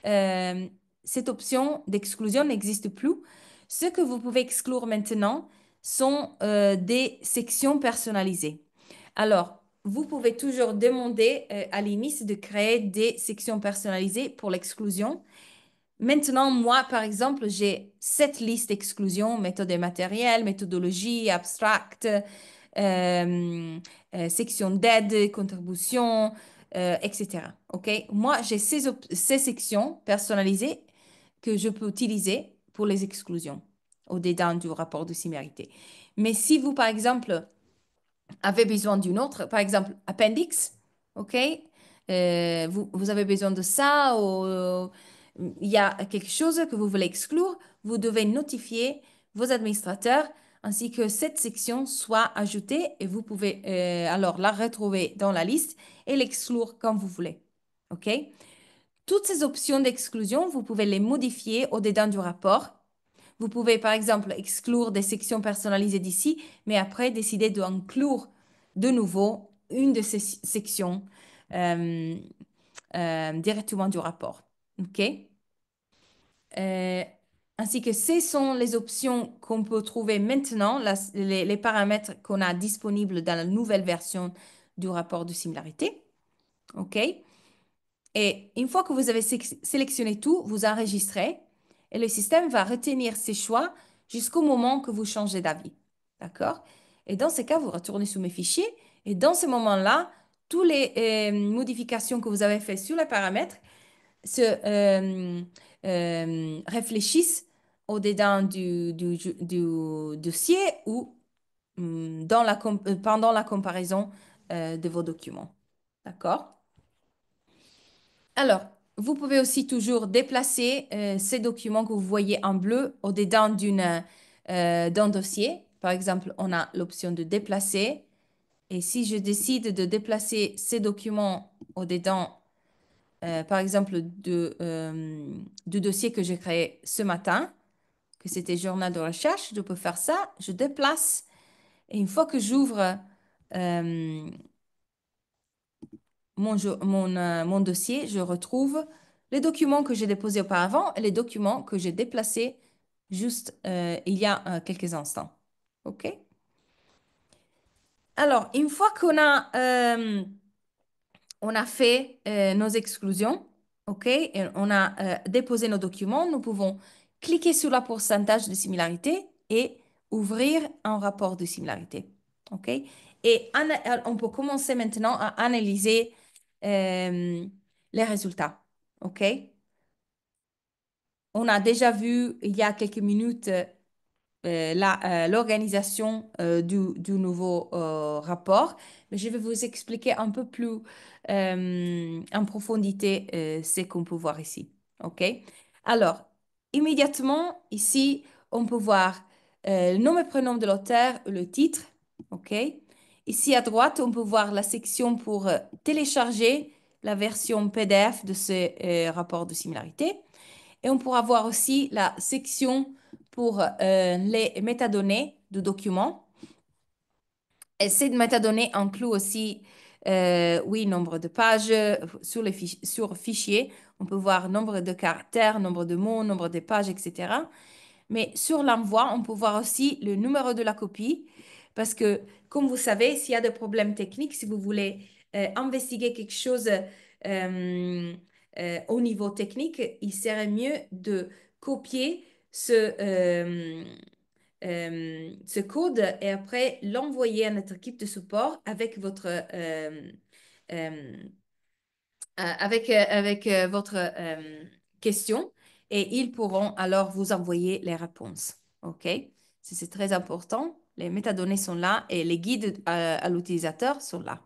Euh, cette option d'exclusion n'existe plus. Ce que vous pouvez exclure maintenant sont des sections personnalisées. Alors, vous pouvez toujours demander à l'IMIS de créer des sections personnalisées pour l'exclusion. Maintenant, moi, par exemple, j'ai cette liste d'exclusion, méthode et matériel, méthodologie, abstract, section d'aide, contribution, etc. OK? Moi, j'ai ces sections personnalisées que je peux utiliser pour les exclusions au-dedans du rapport de similarité. Mais si vous, par exemple, avez besoin d'une autre, par exemple, appendix, OK? Vous avez besoin de ça ou il y a quelque chose que vous voulez exclure, vous devez notifier vos administrateurs ainsi que cette section soit ajoutée et vous pouvez alors la retrouver dans la liste et l'exclure comme vous voulez. OK? Toutes ces options d'exclusion, vous pouvez les modifier au-dedans du rapport. Vous pouvez, par exemple, exclure des sections personnalisées d'ici, mais après décider d'inclure de nouveau une de ces sections euh, directement du rapport. OK? Euh, ainsi que ce sont les options qu'on peut trouver maintenant, les paramètres qu'on a disponibles dans la nouvelle version du rapport de similarité. OK? Et une fois que vous avez sélectionné tout, vous enregistrez et le système va retenir ces choix jusqu'au moment que vous changez d'avis. D'accord? Et dans ce cas, vous retournez sur mes fichiers et dans ce moment-là, toutes les modifications que vous avez faites sur les paramètres se réfléchissent au-dedans du dossier ou pendant la comparaison de vos documents. D'accord? Alors, vous pouvez aussi toujours déplacer ces documents que vous voyez en bleu au-dedans d'un dossier. Par exemple, on a l'option de déplacer. Et si je décide de déplacer ces documents au-dedans, par exemple, du dossier que j'ai créé ce matin, que c'était journal de recherche, je peux faire ça. Je déplace. Et une fois que j'ouvre mon dossier, je retrouve les documents que j'ai déposés auparavant et les documents que j'ai déplacés juste il y a quelques instants. OK? Alors, une fois on a fait nos exclusions, OK, et on a déposé nos documents, nous pouvons cliquer sur le pourcentage de similarité et ouvrir un rapport de similarité, OK? Et on peut commencer maintenant à analyser les résultats, OK? On a déjà vu il y a quelques minutes l'organisation du nouveau rapport, mais je vais vous expliquer un peu plus en profondité ce qu'on peut voir ici. OK? Alors, immédiatement, ici, on peut voir le nom et prénom de l'auteur, le titre. OK? Ici à droite, on peut voir la section pour télécharger la version PDF de ce rapport de similarité. Et on pourra voir aussi la section pour les métadonnées du document. Et ces métadonnées incluent aussi, oui, nombre de pages sur fichier. On peut voir nombre de caractères, nombre de mots, nombre de pages, etc. Mais sur l'envoi, on peut voir aussi le numéro de la copie. Parce que, comme vous savez, s'il y a des problèmes techniques, si vous voulez investiguer quelque chose au niveau technique, il serait mieux de copier ce code et après l'envoyer à notre équipe de support avec euh, votre question et ils pourront alors vous envoyer les réponses. OK? C'est très important. Les métadonnées sont là et les guides à l'utilisateur sont là.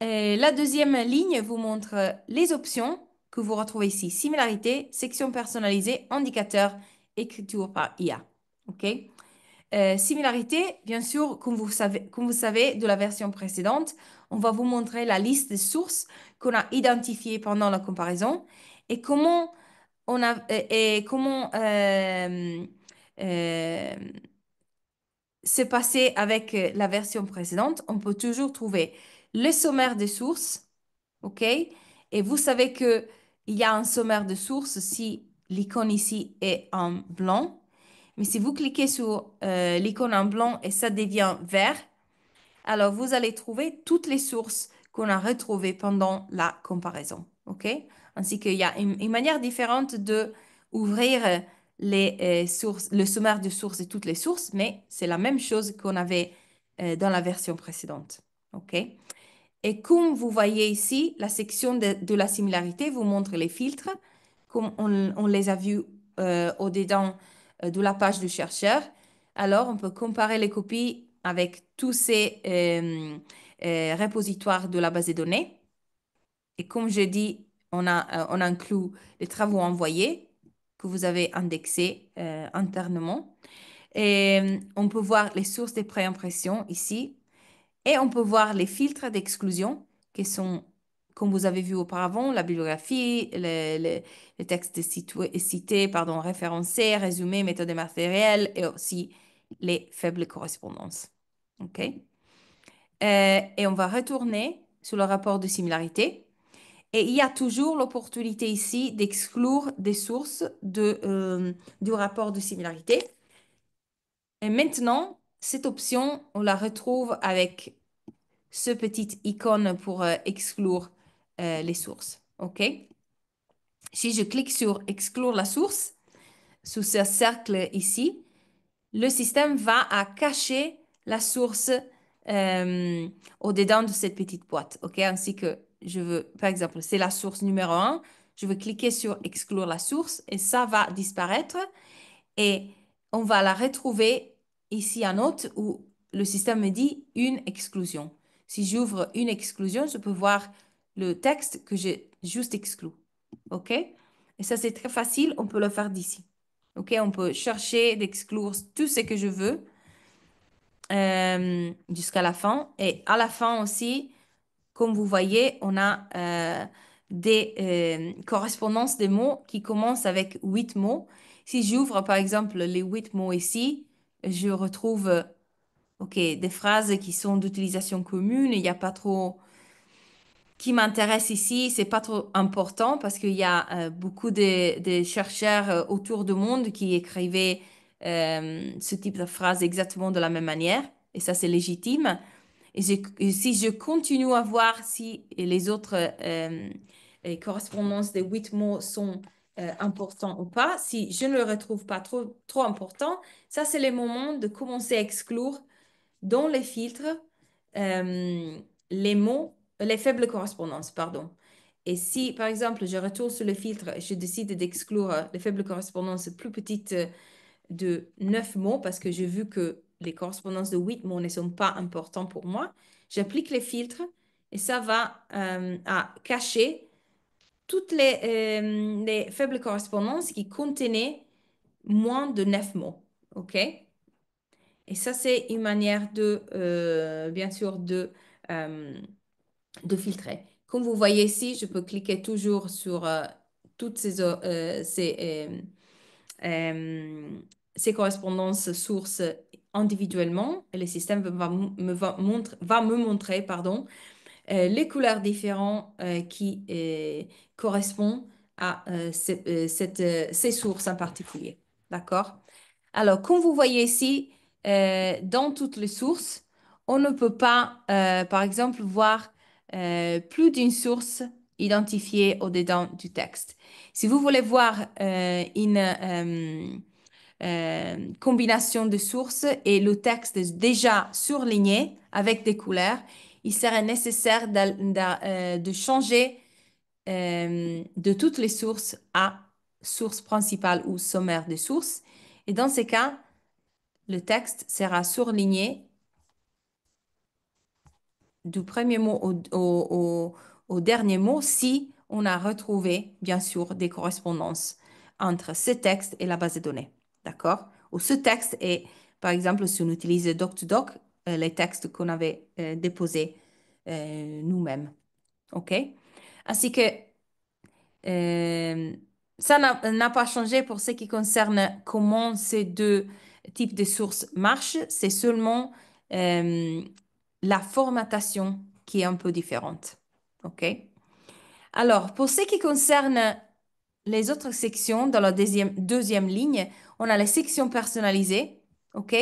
Et la deuxième ligne vous montre les options que vous retrouvez ici. Similarité, section personnalisée, indicateur, écriture par IA. OK? Similarité, bien sûr, comme vous savez de la version précédente, on va vous montrer la liste des sources qu'on a identifiées pendant la comparaison et comment euh, c'est passé avec la version précédente. On peut toujours trouver le sommaire des sources, OK? Et vous savez que il y a un sommaire de sources si l'icône ici est en blanc. Mais si vous cliquez sur l'icône en blanc et ça devient vert, alors vous allez trouver toutes les sources qu'on a retrouvées pendant la comparaison. OK? Ainsi qu'il y a une manière différente de ouvrir les sources, le sommaire de sources et toutes les sources, mais c'est la même chose qu'on avait dans la version précédente. OK? Et comme vous voyez ici, la section de la similarité vous montre les filtres, comme on les a vus au-dedans de la page du chercheur. Alors, on peut comparer les copies avec tous ces repositoires de la base de données. Et comme je dis, on inclut les travaux envoyés que vous avez indexés internement. Et on peut voir les sources des préimpressions ici. Et on peut voir les filtres d'exclusion qui sont, comme vous avez vu auparavant, la bibliographie, les textes cités, pardon, référencés, résumés, méthodes matérielles et aussi les faibles correspondances. OK? Et on va retourner sur le rapport de similarité. Et il y a toujours l'opportunité ici d'exclure des sources du rapport de similarité. Et maintenant, cette option, on la retrouve avec ce petit icône pour exclure les sources. OK? Si je clique sur exclure la source, sous ce cercle ici, le système va à cacher la source au-dedans de cette petite boîte. OK? Ainsi que je veux, par exemple, c'est la source numéro 1. Je veux cliquer sur exclure la source et ça va disparaître. Et on va la retrouver ici en note où le système me dit une exclusion. Si j'ouvre une exclusion, je peux voir le texte que j'ai juste exclu. OK? Et ça, c'est très facile. On peut le faire d'ici. OK? On peut chercher d'exclure tout ce que je veux jusqu'à la fin. Et à la fin aussi, comme vous voyez, on a des correspondances des mots qui commencent avec 8 mots. Si j'ouvre par exemple les 8 mots ici, je retrouve ok, des phrases qui sont d'utilisation commune. Il n'y a pas trop qui m'intéresse ici, c'est pas trop important parce qu'il y a beaucoup de chercheurs autour du monde qui écrivaient ce type de phrase exactement de la même manière, et ça c'est légitime. Et si je continue à voir si les autres correspondances des 8 mots sont importants ou pas, si je ne le retrouve pas trop important, ça c'est le moment de commencer à exclure dans les filtres euh, les mots, les faibles correspondances, pardon. Et si, par exemple, je retourne sur le filtre et je décide d'exclure les faibles correspondances plus petites de 9 mots parce que j'ai vu que les correspondances de 8 mots ne sont pas importantes pour moi, j'applique les filtres et ça va à cacher toutes les faibles correspondances qui contenaient moins de 9 mots. OK? Et ça, c'est une manière bien sûr, de filtrer. Comme vous voyez ici, je peux cliquer toujours sur toutes euh, ces correspondances sources individuellement et le système va me montrer pardon, les couleurs différentes qui correspondent à ces sources en particulier. D'accord? Alors, comme vous voyez ici, dans toutes les sources, on ne peut pas, par exemple, voir plus d'une source identifiée au-dedans du texte. Si vous voulez voir une combinaison de sources et le texte est déjà surligné avec des couleurs, il serait nécessaire de changer de toutes les sources à source principale ou sommaire de sources. Et dans ces cas, le texte sera surligné du premier mot au dernier mot si on a retrouvé, bien sûr, des correspondances entre ce texte et la base de données. D'accord? Ou ce texte est, par exemple, si on utilise Doc2Doc, les textes qu'on avait déposés nous-mêmes. OK? Ainsi que euh, ça n'a pas changé pour ce qui concerne comment ces deux types de sources marchent. C'est seulement euh, la formatation qui est un peu différente. OK? Alors, pour ce qui concerne les autres sections, dans la deuxième ligne, on a les sections personnalisées. OK?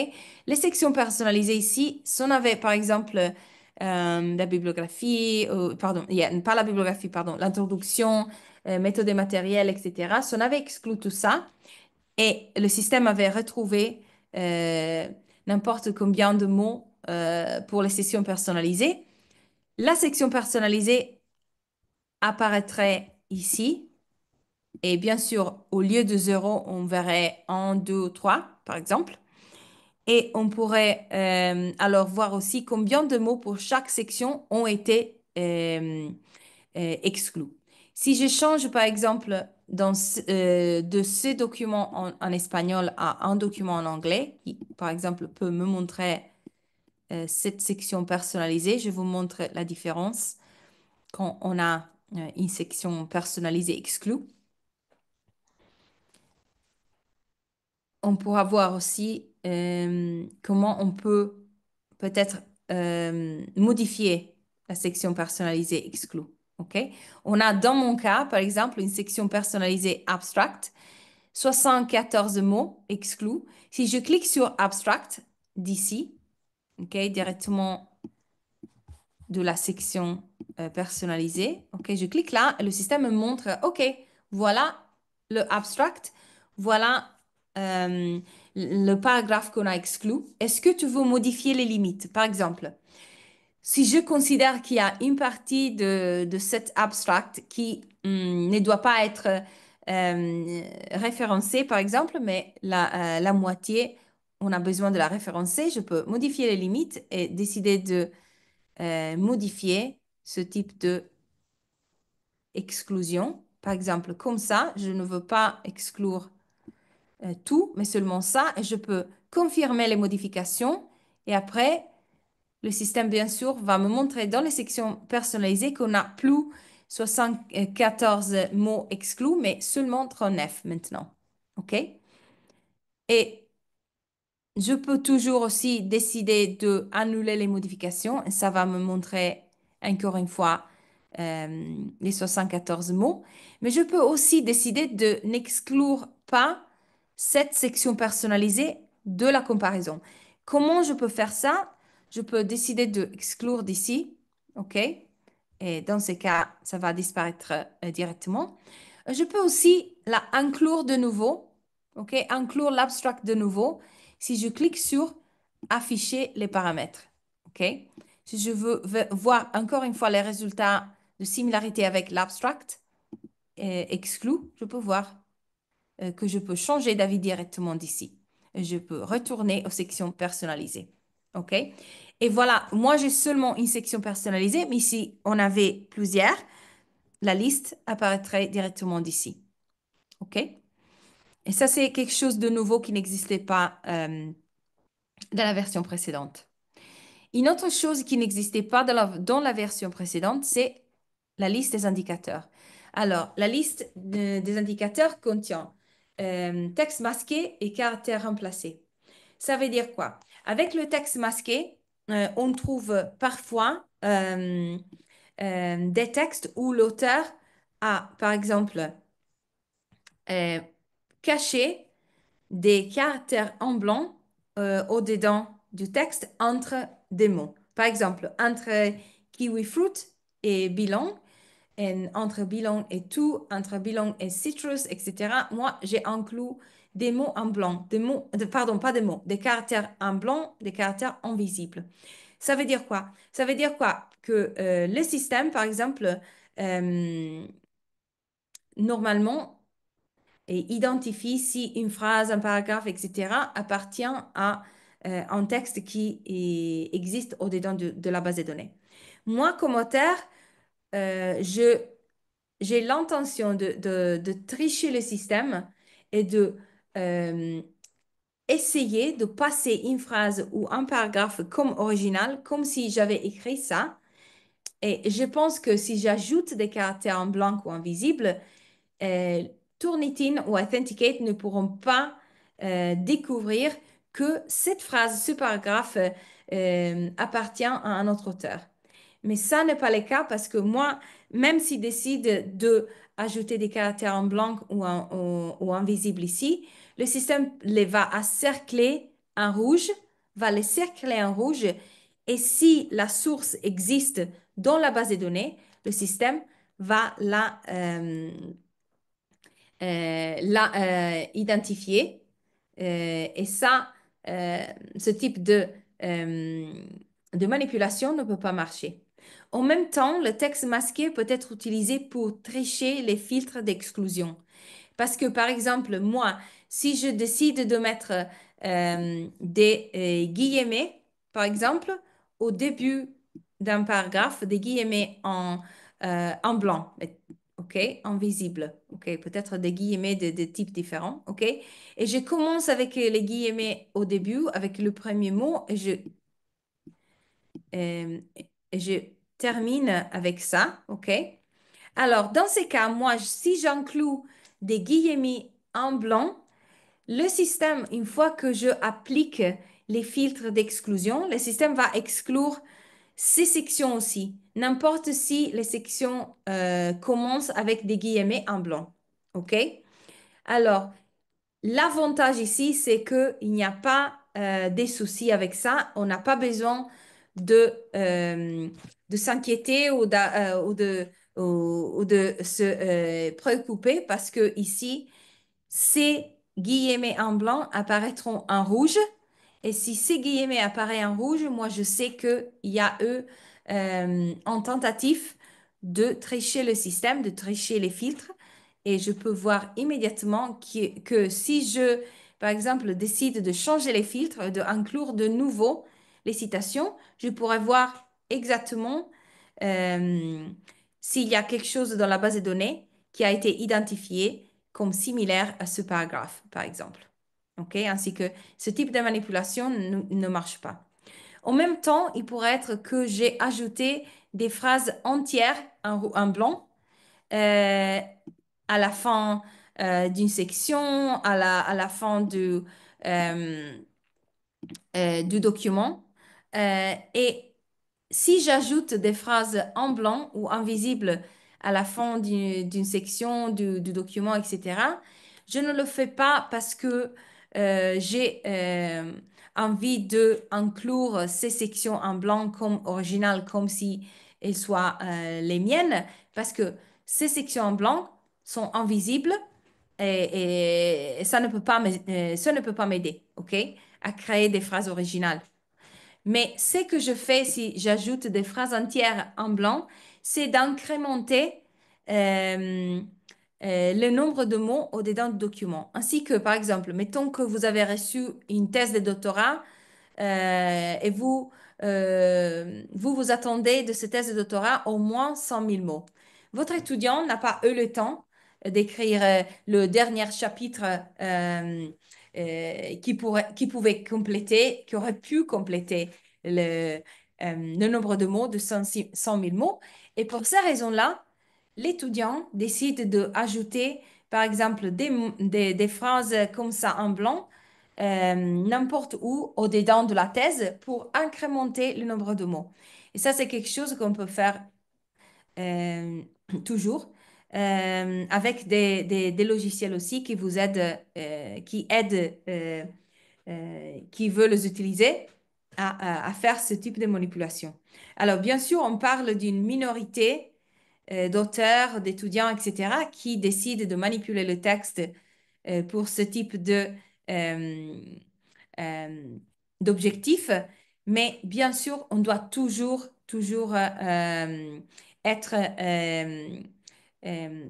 Les sections personnalisées ici, si on avait par exemple la bibliographie, pardon, pas la bibliographie, pardon, l'introduction, méthode et matériel, etc. Si on avait exclu tout ça et le système avait retrouvé euh, n'importe combien de mots pour les sections personnalisées, la section personnalisée apparaîtrait ici. Et bien sûr, au lieu de 0, on verrait 1, 2, 3, par exemple. Et on pourrait alors voir aussi combien de mots pour chaque section ont été exclus. Si je change, par exemple, de ce document en espagnol à un document en anglais, qui, par exemple, peut me montrer cette section personnalisée, je vous montre la différence quand on a une section personnalisée exclue. On pourra voir aussi comment on peut peut-être modifier la section personnalisée exclue. OK? On a dans mon cas, par exemple, une section personnalisée abstract, 74 mots exclus. Si je clique sur abstract d'ici, OK, directement de la section personnalisée, OK, je clique là et le système me montre, OK, voilà le abstract, voilà euh, le paragraphe qu'on a exclu. Est-ce que tu veux modifier les limites? Par exemple, si je considère qu'il y a une partie de cet abstract qui ne doit pas être référencée, par exemple, mais la moitié, on a besoin de la référencer, je peux modifier les limites et décider de modifier ce type de exclusion. Par exemple, comme ça, je ne veux pas exclure tout, mais seulement ça, et je peux confirmer les modifications. Et après, le système, bien sûr, va me montrer dans les sections personnalisées qu'on n'a plus 74 mots exclus, mais seulement 39 maintenant. OK? Et je peux toujours aussi décider de annuler les modifications. Et ça va me montrer encore une fois les 74 mots, mais je peux aussi décider de n'exclure pas cette section personnalisée de la comparaison. Comment je peux faire ça? Je peux décider de exclure d'ici, OK? Et dans ces cas, ça va disparaître directement. Je peux aussi la inclure de nouveau, OK? Inclure l'abstract de nouveau si je clique sur afficher les paramètres, OK? Si je veux voir encore une fois les résultats de similarité avec l'abstract exclu, je peux voir que je peux changer d'avis directement d'ici. Je peux retourner aux sections personnalisées. OK? Et voilà, moi j'ai seulement une section personnalisée, mais si on avait plusieurs, la liste apparaîtrait directement d'ici. OK? Et ça, c'est quelque chose de nouveau qui n'existait pas dans la version précédente. Une autre chose qui n'existait pas dans la version précédente, c'est la liste des indicateurs. Alors, la liste des indicateurs contient texte masqué et caractères remplacés. Ça veut dire quoi? Avec le texte masqué, on trouve parfois des textes où l'auteur a, par exemple, euh, caché des caractères en blanc au-dedans du texte entre des mots. Par exemple, entre kiwi fruit et bilan, et entre bilan et tout, entre bilan et citrus, etc. Moi, j'ai inclus des mots en blanc, pardon, pas des mots, des caractères en blanc, des caractères invisibles. Ça veut dire quoi? Ça veut dire quoi? Que le système, par exemple, euh, normalement, et identifie si une phrase, un paragraphe, etc., appartient à un texte qui existe au-dedans de la base de données. Moi, comme auteur, j'ai l'intention de tricher le système et de euh, essayer de passer une phrase ou un paragraphe comme original, comme si j'avais écrit ça. Et je pense que si j'ajoute des caractères en blanc ou invisibles, euh, Turnitin ou Authenticate ne pourront pas découvrir que cette phrase, ce paragraphe appartient à un autre auteur. Mais ça n'est pas le cas parce que moi, même si je décide de ajouter des caractères en blanc ou en visible ici, le système les va cercler en rouge, va les cercler en rouge. Et si la source existe dans la base de données, le système va la identifier. Et ça, ce type euh, de manipulation ne peut pas marcher. En même temps, le texte masqué peut être utilisé pour tricher les filtres d'exclusion. Parce que, par exemple, moi, si je décide de mettre des guillemets, par exemple, au début d'un paragraphe, des guillemets en blanc, OK, en visible, OK, peut-être des guillemets de types différents, OK, et je commence avec les guillemets au début, avec le premier mot, et je termine avec ça, OK. Alors, dans ces cas, moi, si j'inclus des guillemets en blanc, le système, une fois que je applique les filtres d'exclusion, le système va exclure ces sections aussi, n'importe si les sections commencent avec des guillemets en blanc. OK? Alors, l'avantage ici, c'est qu'il n'y a pas des soucis avec ça. On n'a pas besoin de s'inquiéter ou de se préoccuper parce que ici, ces guillemets en blanc apparaîtront en rouge. Et si ces guillemets apparaissent en rouge, moi, je sais qu'il y a eux en tentative de tricher le système, de tricher les filtres. Et je peux voir immédiatement que si je, par exemple, décide de changer les filtres, d'inclure de nouveau les citations, je pourrais voir exactement euh, s'il y a quelque chose dans la base de données qui a été identifié comme similaire à ce paragraphe, par exemple. OK? Ainsi que ce type de manipulation ne marche pas. En même temps, il pourrait être que j'ai ajouté des phrases entières en blanc euh, à la fin d'une section, à la fin du document. Et si j'ajoute des phrases en blanc ou invisibles à la fin d'une section du document, etc., je ne le fais pas parce que j'ai envie de inclure ces sections en blanc comme originales, comme si elles soient les miennes, parce que ces sections en blanc sont invisibles et ça ne peut pas ça ne peut pas m'aider, OK, à créer des phrases originales. Mais ce que je fais si j'ajoute des phrases entières en blanc, c'est d'incrémenter euh, le nombre de mots au-dedans du document. Ainsi que, par exemple, mettons que vous avez reçu une thèse de doctorat et vous attendez de cette thèse de doctorat au moins 100 000 mots. Votre étudiant n'a pas eu le temps d'écrire le dernier chapitre qui pouvait compléter, qui aurait pu compléter le nombre de mots de 100 000 mots. Et pour ces raisons-là, l'étudiant décide d'ajouter, par exemple, des phrases comme ça en blanc n'importe où au-dedans de la thèse pour incrémenter le nombre de mots. Et ça, c'est quelque chose qu'on peut faire euh, toujours avec des logiciels aussi qui vous aident, qui veulent les utiliser à faire ce type de manipulation. Alors, bien sûr, on parle d'une minorité d'auteurs, d'étudiants, etc., qui décident de manipuler le texte pour ce type euh, euh, d'objectifs. Mais bien sûr, on doit toujours être euh,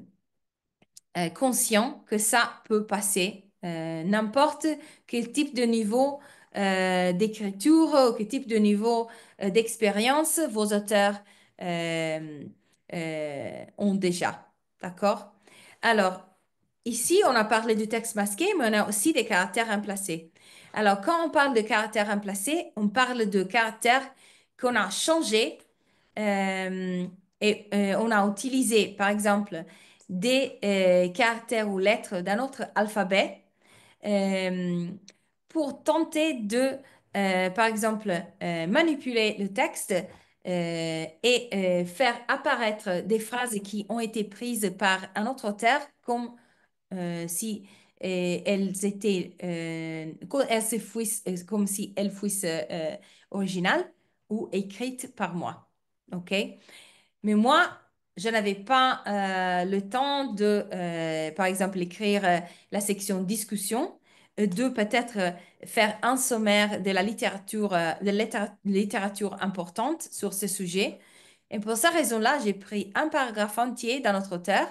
conscient que ça peut passer. N'importe quel type de niveau d'écriture ou quel type de niveau d'expérience vos auteurs euh, ont déjà. D'accord? Alors, ici, on a parlé du texte masqué, mais on a aussi des caractères remplacés. Alors, quand on parle de caractères remplacés, on parle de caractères qu'on a changés et on a utilisé, par exemple, des caractères ou lettres d'un autre alphabet euh, pour tenter de, par exemple, manipuler le texte et faire apparaître des phrases qui ont été prises par un autre auteur comme si elles étaient comme si elles fussent originales ou écrites par moi. OK? Mais moi, je n'avais pas le temps de, par exemple, écrire la section discussion, de peut-être faire un sommaire de la littérature, littérature importante sur ce sujet. Et pour cette raison-là, j'ai pris un paragraphe entier dans notre auteur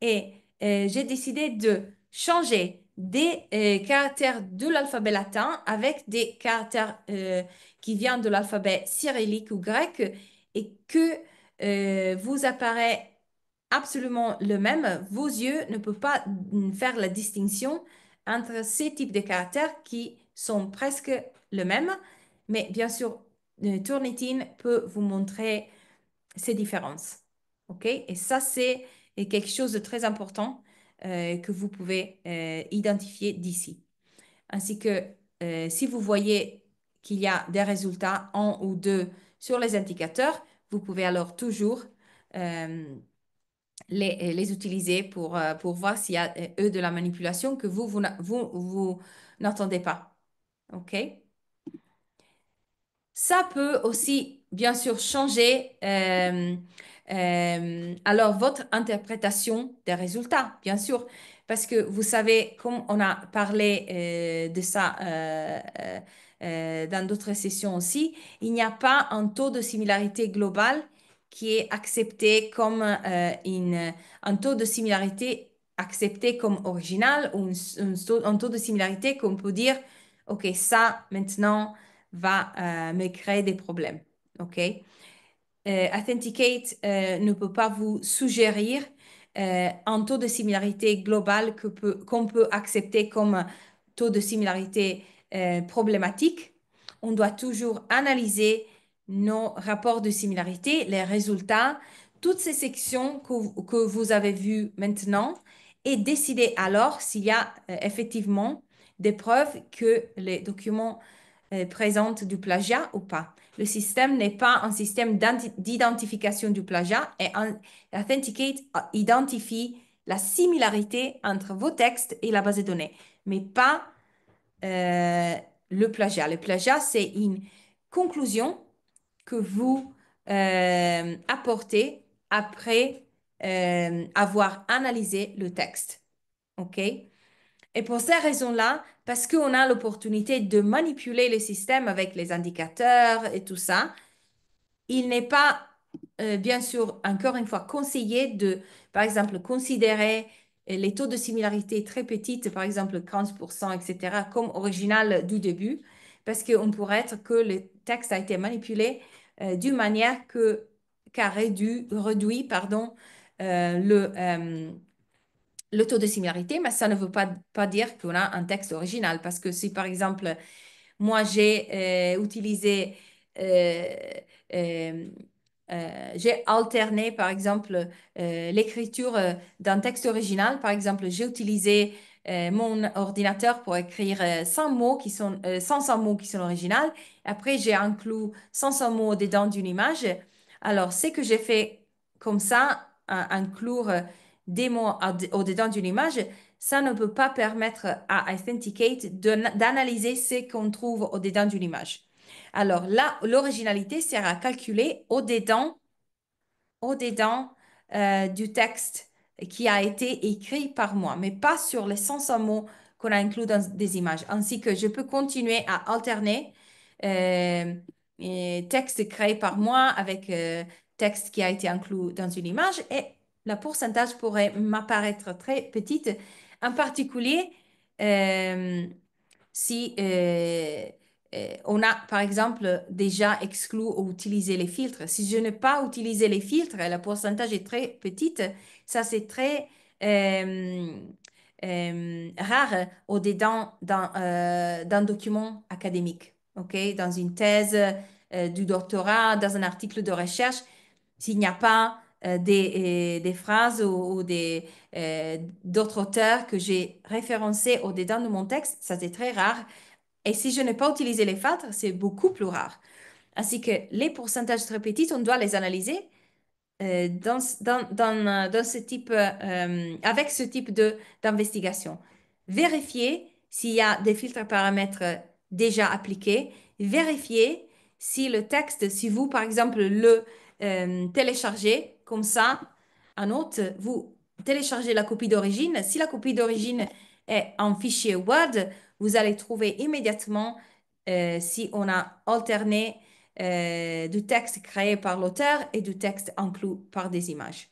et j'ai décidé de changer des caractères de l'alphabet latin avec des caractères qui viennent de l'alphabet cyrillique ou grec et que vous apparaît absolument le même. Vos yeux ne peuvent pas faire la distinction entre ces types de caractères qui sont presque le même. Mais bien sûr, Turnitin peut vous montrer ces différences. OK? Et ça, c'est quelque chose de très important que vous pouvez identifier d'ici. Ainsi que si vous voyez qu'il y a des résultats, un ou deux, sur les indicateurs, vous pouvez alors toujours euh, les utiliser pour voir s'il y a, eux, de la manipulation que vous n'entendez pas. OK? Ça peut aussi, bien sûr, changer alors votre interprétation des résultats, bien sûr, parce que vous savez, comme on a parlé de ça dans d'autres sessions aussi, il n'y a pas un taux de similarité global qui est accepté comme un taux de similarité accepté comme original ou un taux de similarité qu'on peut dire, OK, ça maintenant va me créer des problèmes. OK? Authenticate ne peut pas vous suggérir un taux de similarité global qu'on peut accepter comme taux de similarité problématique. On doit toujours analyser nos rapports de similarité, les résultats, toutes ces sections que vous avez vues maintenant et décider alors s'il y a effectivement des preuves que les documents présentent du plagiat ou pas. le système n'est pas un système d'identification du plagiat et Authenticate identifie la similarité entre vos textes et la base de données, mais pas le plagiat. Le plagiat, c'est une conclusion que vous apportez après avoir analysé le texte. OK? Et pour ces raisons-là, parce qu'on a l'opportunité de manipuler le système avec les indicateurs et tout ça, il n'est pas, bien sûr, encore une fois, conseillé de, par exemple, considérer les taux de similarité très petites, par exemple 15%, etc., comme original du début, parce qu'on pourrait être que le texte a été manipulé d'une manière qu'a réduit, pardon, le taux de similarité, mais ça ne veut pas dire qu'on a un texte original, parce que si, par exemple, moi, euh, euh, j'ai alterné, par exemple, l'écriture d'un texte original. Par exemple, j'ai utilisé mon ordinateur pour écrire 100 mots 500 mots qui sont originaux. Après, j'ai inclus 500 mots dedans d'une image. Alors, ce que j'ai fait comme ça, inclure des mots au-dedans d'une image, ça ne peut pas permettre à Authenticate d'analyser ce qu'on trouve au-dedans d'une image. Alors là, l'originalité sera calculée au-dedans du texte qui a été écrit par moi, mais pas sur les 500 mots qu'on a inclus dans des images. Ainsi que je peux continuer à alterner euh, texte créé par moi avec texte qui a été inclus dans une image et le pourcentage pourrait m'apparaître très petite, en particulier euh, si on a, par exemple, déjà exclu ou utilisé les filtres. Si je n'ai pas utilisé les filtres, le pourcentage est très petit. Ça, c'est très rare au-dedans d'un document académique, OK? Dans une thèse du doctorat, dans un article de recherche, s'il n'y a pas des phrases ou d'autres auteurs que j'ai référencés au-dedans de mon texte, ça c'est très rare. Et si je n'ai pas utilisé les filtres, c'est beaucoup plus rare. Ainsi que les pourcentages très petits, on doit les analyser dans ce type, avec ce type d'investigation. Vérifier s'il y a des filtres paramètres déjà appliqués. Vérifier si le texte, si vous, par exemple, le téléchargez comme ça, en note, vous téléchargez la copie d'origine. Si la copie d'origine est en fichier Word, vous allez trouver immédiatement si on a alterné du texte créé par l'auteur et du texte inclus par des images.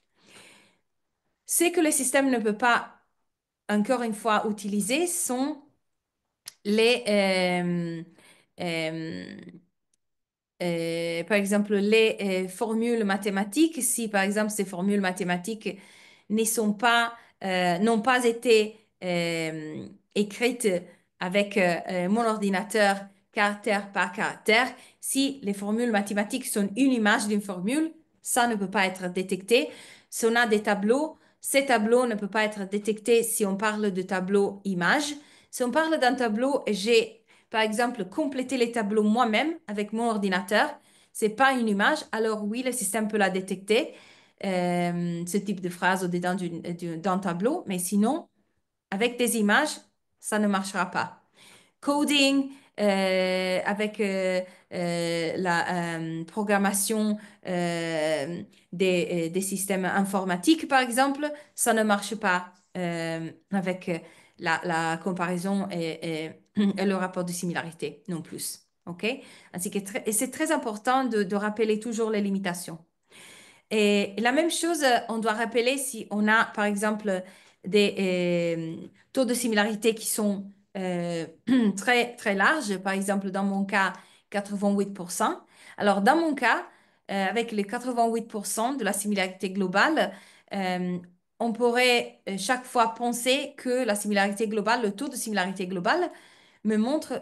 Ce que le système ne peut pas, encore une fois, utiliser sont les, euh, par exemple, les formules mathématiques. Si, par exemple, ces formules mathématiques n'ont pas été écrites avec mon ordinateur caractère par caractère, si les formules mathématiques sont une image d'une formule, ça ne peut pas être détecté. Si on a des tableaux, ces tableaux ne peuvent pas être détectés si on parle de tableau image. Si on parle d'un tableau, j'ai par exemple, compléter les tableaux moi-même avec mon ordinateur, c'est pas une image, alors oui, le système peut la détecter, ce type de phrase au-dedans d'un tableau, mais sinon, avec des images, ça ne marchera pas. Coding, avec la programmation des systèmes informatiques, par exemple, ça ne marche pas avec la comparaison et le rapport de similarité non plus. OK? Ainsi que et c'est très important de rappeler toujours les limitations. Et la même chose, on doit rappeler si on a, par exemple, des taux de similarité qui sont très, très larges. Par exemple, dans mon cas, 88%. Alors, dans mon cas, avec les 88% de la similarité globale, euh, on pourrait chaque fois penser que la similarité globale, le taux de similarité globale, me montre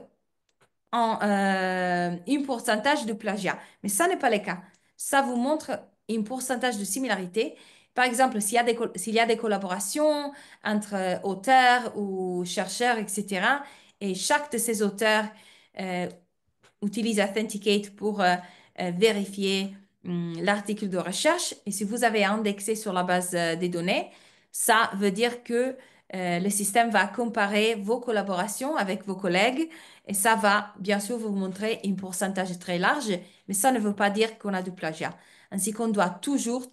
un pourcentage de plagiat. Mais ça n'est pas le cas. Ça vous montre un pourcentage de similarité. Par exemple, s'il y a des collaborations entre auteurs ou chercheurs, etc., et chaque de ces auteurs utilise Authenticate pour vérifier l'article de recherche. Et si vous avez indexé sur la base des données, ça veut dire que le système va comparer vos collaborations avec vos collègues et ça va bien sûr vous montrer un pourcentage très large, mais ça ne veut pas dire qu'on a du plagiat. Ainsi qu'on doit toujours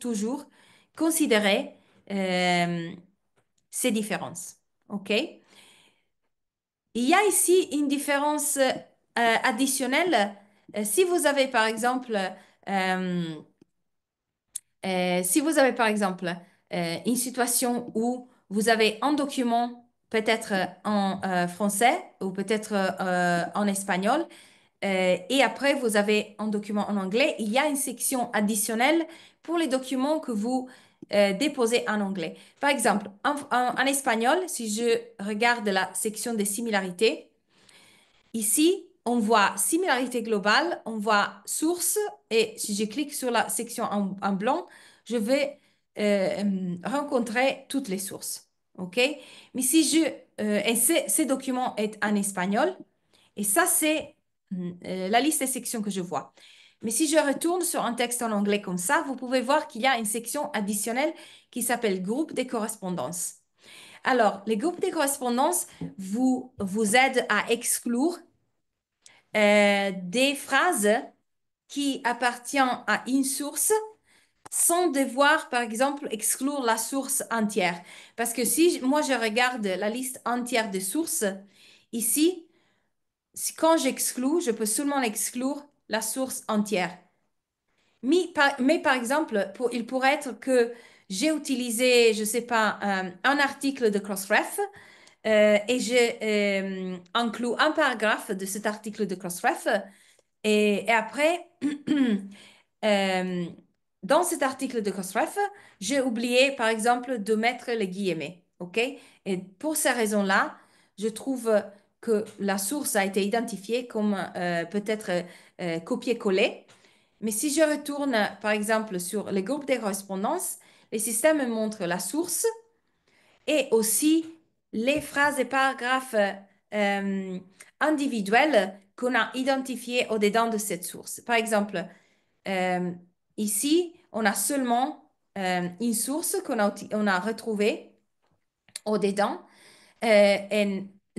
considérer ces différences. OK? Il y a ici une différence additionnelle. Si vous avez par exemple, euh, si vous avez par exemple une situation où vous avez un document peut-être en français ou peut-être en espagnol, et après vous avez un document en anglais, il y a une section additionnelle pour les documents que vous déposez en anglais. Par exemple, en espagnol, si je regarde la section des similarités, ici, on voit similarité globale, on voit source, et si je clique sur la section en blanc, je vais rencontrer toutes les sources. OK? Mais si et ces documents est en espagnol, et ça, c'est la liste des sections que je vois. Mais si je retourne sur un texte en anglais comme ça, vous pouvez voir qu'il y a une section additionnelle qui s'appelle groupe des correspondances. Alors, les groupes des correspondances vous aident à exclure des phrases qui appartiennent à une source sans devoir, par exemple, exclure la source entière. Parce que si moi je regarde la liste entière des sources, ici, quand j'exclus, je peux seulement exclure la source entière. Mais par exemple, il pourrait être que j'ai utilisé, je ne sais pas, un article de Crossref et j'ai inclus un paragraphe de cet article de Crossref et après, euh, dans cet article de Crossref, j'ai oublié, par exemple, de mettre les guillemets. OK? Et pour ces raisons-là, je trouve que la source a été identifiée comme peut-être copier-coller. Mais si je retourne, par exemple, sur les groupes de correspondance, les systèmes me montrent la source et aussi les phrases et paragraphes euh, individuels qu'on a identifiés au-dedans de cette source. Par exemple, euh, ici, on a seulement une source on a retrouvée au-dedans,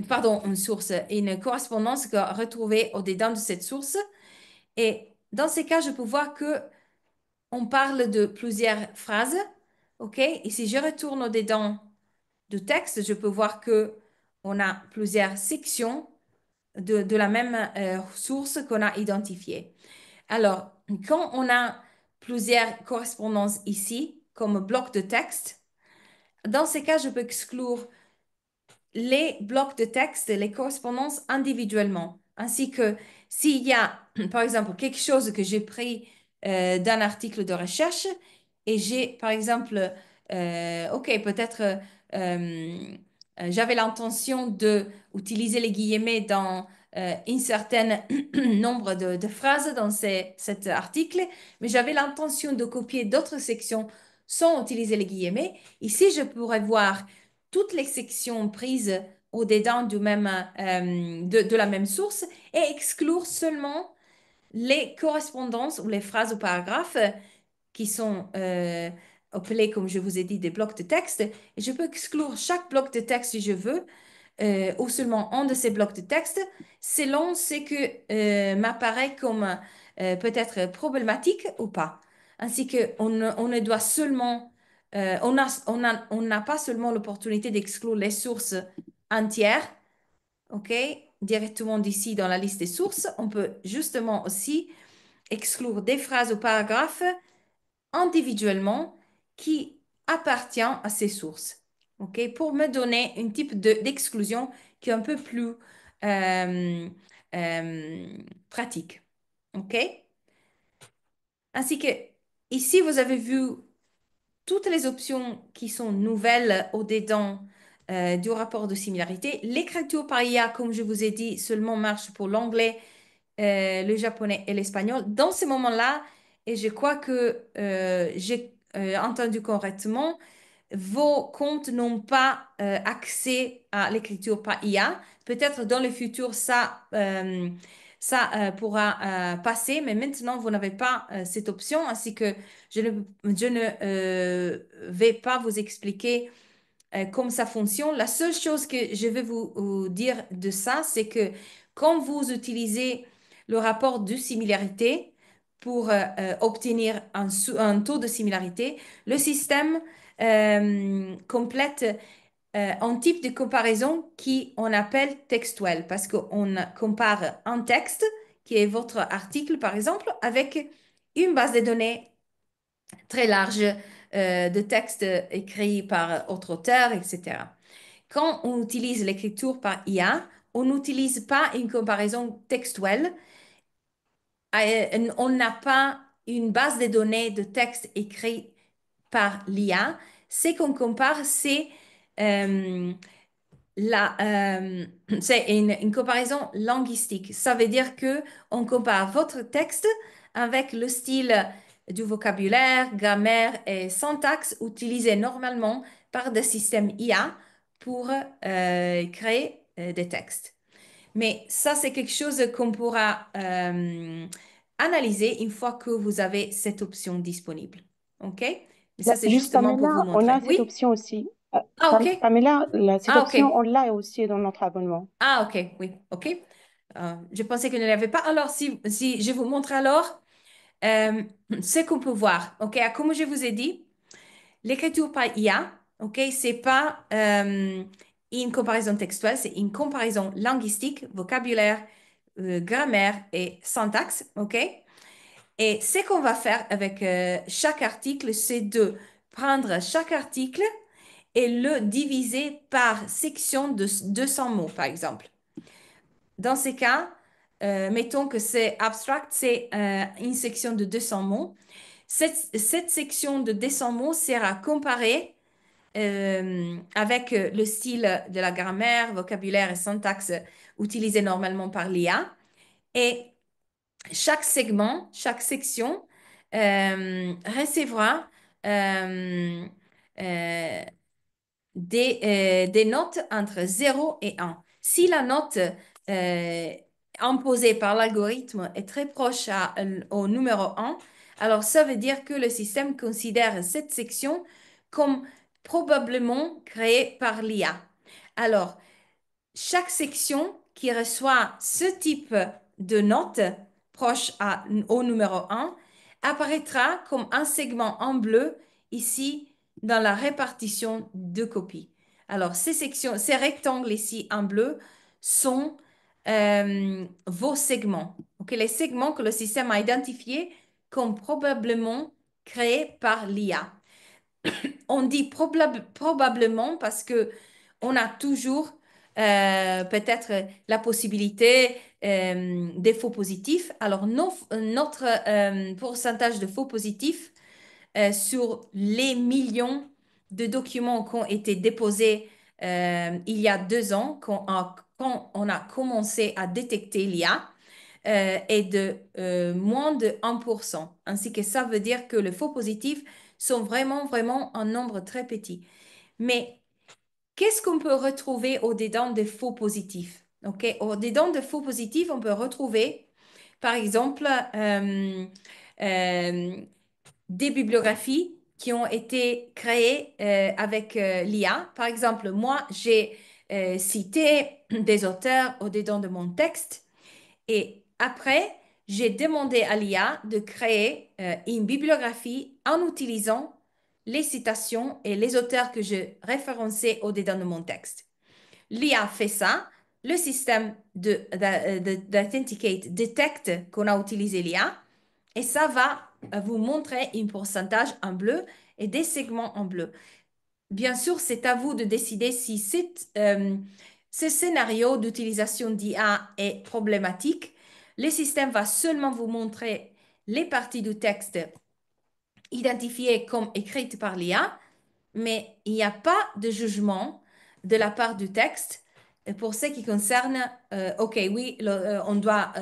pardon, une source, une correspondance qu'on a retrouvée au-dedans de cette source. Et dans ces cas, je peux voir que on parle de plusieurs phrases, OK? Et si je retourne au-dedans du texte, je peux voir que on a plusieurs sections de la même source qu'on a identifiée. Alors, quand on a plusieurs correspondances ici, comme bloc de texte, dans ces cas, je peux exclure les blocs de texte, les correspondances individuellement, ainsi que s'il y a, par exemple, quelque chose que j'ai pris d'un article de recherche et j'ai, par exemple, OK, peut-être j'avais l'intention de utiliser les guillemets dans un certain nombre de phrases dans cet article, mais j'avais l'intention de copier d'autres sections sans utiliser les guillemets. Ici, je pourrais voir toutes les sections prises au-dedans de la même source et exclure seulement les correspondances ou les phrases ou paragraphes qui sont appelés, comme je vous ai dit, des blocs de texte. Et je peux exclure chaque bloc de texte si je veux, ou seulement un de ces blocs de texte, selon ce que m'apparaît comme peut-être problématique ou pas. Ainsi on ne doit seulement, on n'a pas seulement l'opportunité d'exclure les sources entières, OK, directement d'ici dans la liste des sources, on peut justement aussi exclure des phrases ou paragraphes individuellement qui appartient à ces sources. OK? Pour me donner un type d'exclusion qui est un peu plus euh, euh, pratique. OK? Ainsi que ici, vous avez vu toutes les options qui sont nouvelles au-dedans du rapport de similarité. L'écriture par IA, comme je vous ai dit, seulement marche pour l'anglais, le japonais et l'espagnol. Dans ce moment-là, et je crois que j'ai entendu correctement, vos comptes n'ont pas accès à l'écriture par IA. Peut-être dans le futur, ça pourra passer, mais maintenant, vous n'avez pas cette option, ainsi que je ne vais pas vous expliquer comment ça fonctionne. La seule chose que je vais vous dire de ça, c'est que quand vous utilisez le rapport de similarité pour obtenir un taux de similarité, le système complète un type de comparaison qui on appelle textuel, parce qu'on compare un texte, qui est votre article par exemple, avec une base de données très large de textes écrits par autres auteurs, etc. Quand on utilise l'écriture par IA, on n'utilise pas une comparaison textuelle. On n'a pas une base de données de textes écrits par l'IA. Ce qu'on compare, euh, c'est une comparaison linguistique. Ça veut dire que on compare votre texte avec le style du vocabulaire, grammaire et syntaxe utilisés normalement par des systèmes IA pour créer des textes. Mais ça, c'est quelque chose qu'on pourra analyser une fois que vous avez cette option disponible. OK? Mais ça, c'est Juste justement pour vous Pamela, on montrer. a cette Oui? option aussi. Ah, OK. Pamela, cette Ah, OK. option, on l'a aussi dans notre abonnement. Ah, OK, oui, OK. Je pensais que ne l'avait pas. Alors, si je vous montre alors euh, ce qu'on peut voir. OK, comme je vous ai dit, l'écriture par IA, OK, c'est pas une comparaison textuelle, c'est une comparaison linguistique, vocabulaire, grammaire et syntaxe, OK? Et ce qu'on va faire avec chaque article, c'est de prendre chaque article et le diviser par section de 200 mots, par exemple. Dans ces cas, mettons que c'est abstract, c'est une section de 200 mots. Cette section de 200 mots sera comparée avec le style de la grammaire, vocabulaire et syntaxe utilisé normalement par l'IA. Et chaque segment, chaque section recevra euh, euh, des notes entre 0 et 1. Si la note euh, imposée par l'algorithme est très proche au numéro 1, alors ça veut dire que le système considère cette section comme probablement créée par l'IA. Alors, chaque section qui reçoit ce type de note proche au numéro 1 apparaîtra comme un segment en bleu ici dans la répartition de copies. Alors, ces rectangles ici en bleu sont vos segments. Ok, les segments que le système a identifiés comme probablement créés par l'IA. On dit probablement parce que on a toujours peut-être la possibilité des faux positifs. Alors, notre pourcentage de faux positifs sur les millions de documents qui ont été déposés il y a 2 ans, quand on a commencé à détecter l'IA, est de moins de 1%. Ainsi que ça veut dire que les faux positifs sont vraiment, vraiment un nombre très petit. Mais qu'est-ce qu'on peut retrouver au-dedans des faux positifs? OK? Au-dedans des faux positifs, on peut retrouver, par exemple, euh, des bibliographies qui ont été créées avec l'IA. Par exemple, moi, j'ai cité des auteurs au-dedans de mon texte et après, j'ai demandé à l'IA de créer une bibliographie en utilisant les citations et les auteurs que je référençais au-dedans de mon texte. L'IA fait ça. Le système d'Authenticate détecte qu'on a utilisé l'IA et ça va vous montrer un pourcentage en bleu et des segments en bleu. Bien sûr, c'est à vous de décider si ce scénario d'utilisation d'IA est problématique. Le système va seulement vous montrer les parties du texte identifiées comme écrites par l'IA, mais il n'y a pas de jugement de la part du texte pour ce qui concerne, OK, oui, on doit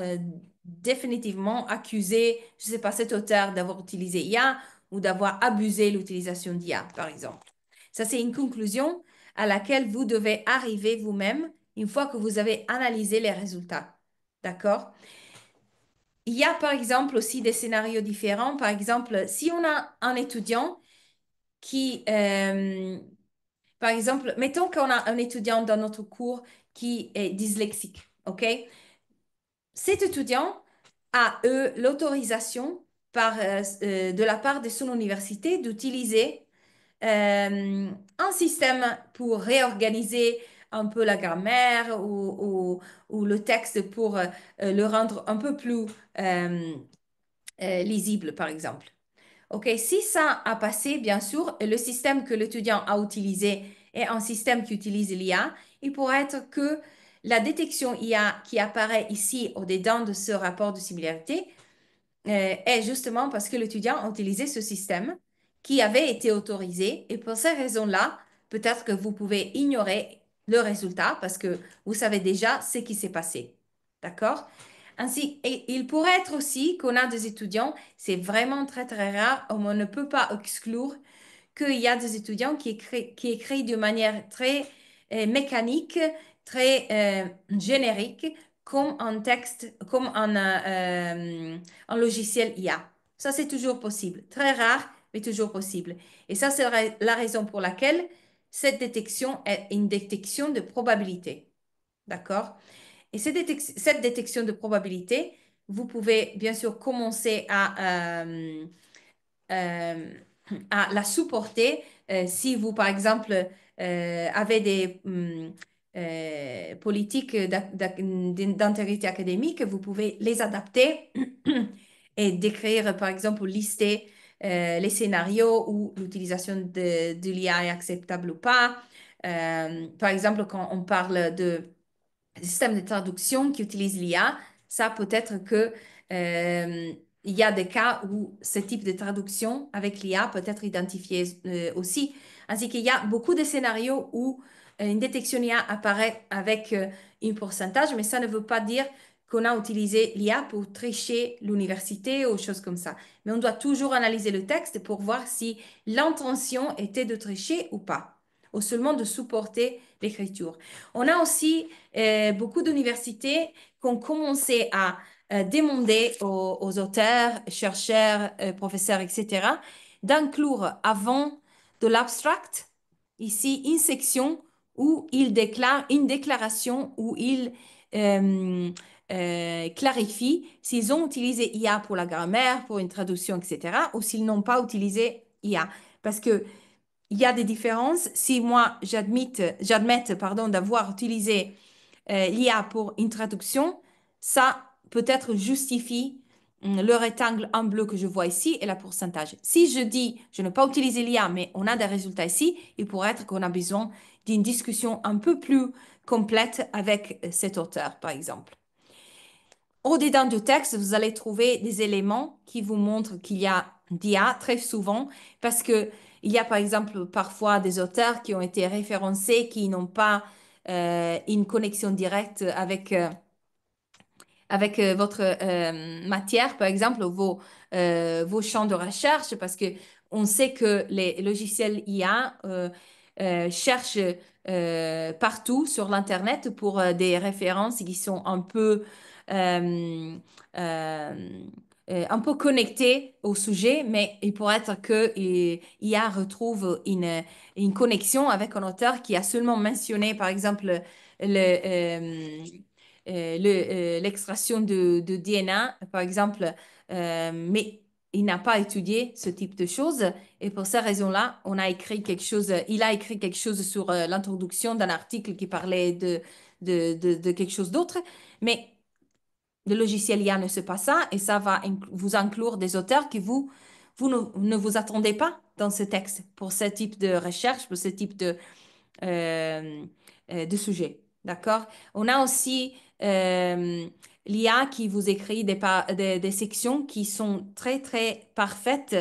définitivement accuser, je ne sais pas, cet auteur d'avoir utilisé IA ou d'avoir abusé l'utilisation d'IA, par exemple. Ça, c'est une conclusion à laquelle vous devez arriver vous-même une fois que vous avez analysé les résultats. D'accord? il y a par exemple aussi des scénarios différents. Par exemple, si on a un étudiant qui, par exemple, mettons qu'on a un étudiant dans notre cours qui est dyslexique, OK? Cet étudiant a eu l'autorisation de la part de son université d'utiliser un système pour réorganiser un peu la grammaire ou le texte pour le rendre un peu plus lisible, par exemple. OK, si ça a passé, bien sûr, le système que l'étudiant a utilisé est un système qui utilise l'IA, il pourrait être que la détection IA qui apparaît ici au-dedans de ce rapport de similarité est justement parce que l'étudiant a utilisé ce système qui avait été autorisé et pour ces raisons-là, peut-être que vous pouvez ignorer le résultat parce que vous savez déjà ce qui s'est passé. D'accord? Ainsi, et il pourrait être aussi qu'on a des étudiants, c'est vraiment très très rare, on ne peut pas exclure qu'il y a des étudiants qui écrivent de manière très mécanique, très générique, comme un texte, comme un logiciel IA. Ça, c'est toujours possible. Très rare, mais toujours possible. Et ça, c'est la raison pour laquelle cette détection est une détection de probabilité. D'accord? Et cette détection de probabilité, vous pouvez bien sûr commencer euh, à la supporter si vous, par exemple, avez des politiques d'intégrité académique, vous pouvez les adapter et décrire, par exemple, ou lister les scénarios où l'utilisation de l'IA est acceptable ou pas. Par exemple, quand on parle de système de traduction qui utilise l'IA, ça peut être que il y a des cas où ce type de traduction avec l'IA peut être identifié aussi. Ainsi qu'il y a beaucoup de scénarios où une détection IA apparaît avec un pourcentage, mais ça ne veut pas dire qu'on a utilisé l'IA pour tricher l'université ou choses comme ça. Mais on doit toujours analyser le texte pour voir si l'intention était de tricher ou pas, ou seulement de supporter l'écriture. On a aussi beaucoup d'universités qui ont commencé à demander aux auteurs, chercheurs, professeurs, etc., d'inclure avant de l'abstract, ici, une section où ils déclarent une déclaration où ils clarifient s'ils ont utilisé IA pour la grammaire, pour une traduction, etc., ou s'ils n'ont pas utilisé IA. Parce que il y a des différences. Si moi, j'admette, pardon, d'avoir utilisé l'IA pour une traduction, ça peut-être justifie le rectangle en bleu que je vois ici et le pourcentage. Si je dis, je n'ai pas utilisé l'IA, mais on a des résultats ici, il pourrait être qu'on a besoin d'une discussion un peu plus complète avec cet auteur, par exemple. Au-dedans du texte, vous allez trouver des éléments qui vous montrent qu'il y a d'IA très souvent parce que il y a par exemple parfois des auteurs qui ont été référencés qui n'ont pas une connexion directe avec votre matière, par exemple, vos champs de recherche, parce que on sait que les logiciels IA cherchent partout sur l'Internet pour des références qui sont euh, euh, un peu connectées au sujet, mais il pourrait être que IA retrouve une connexion avec un auteur qui a seulement mentionné, par exemple, l'extraction de DNA, par exemple, mais il n'a pas étudié ce type de choses. Et pour ces raisons-là, on a écrit quelque chose, il a écrit quelque chose sur l'introduction d'un article qui parlait de quelque chose d'autre. Mais le logiciel IA ne sait pas ça et ça va vous inclure des auteurs que vous ne vous attendez pas dans ce texte pour ce type de recherche, pour ce type euh, de sujet. D'accord? On a aussi l'IA qui vous écrit des sections qui sont très, très parfaites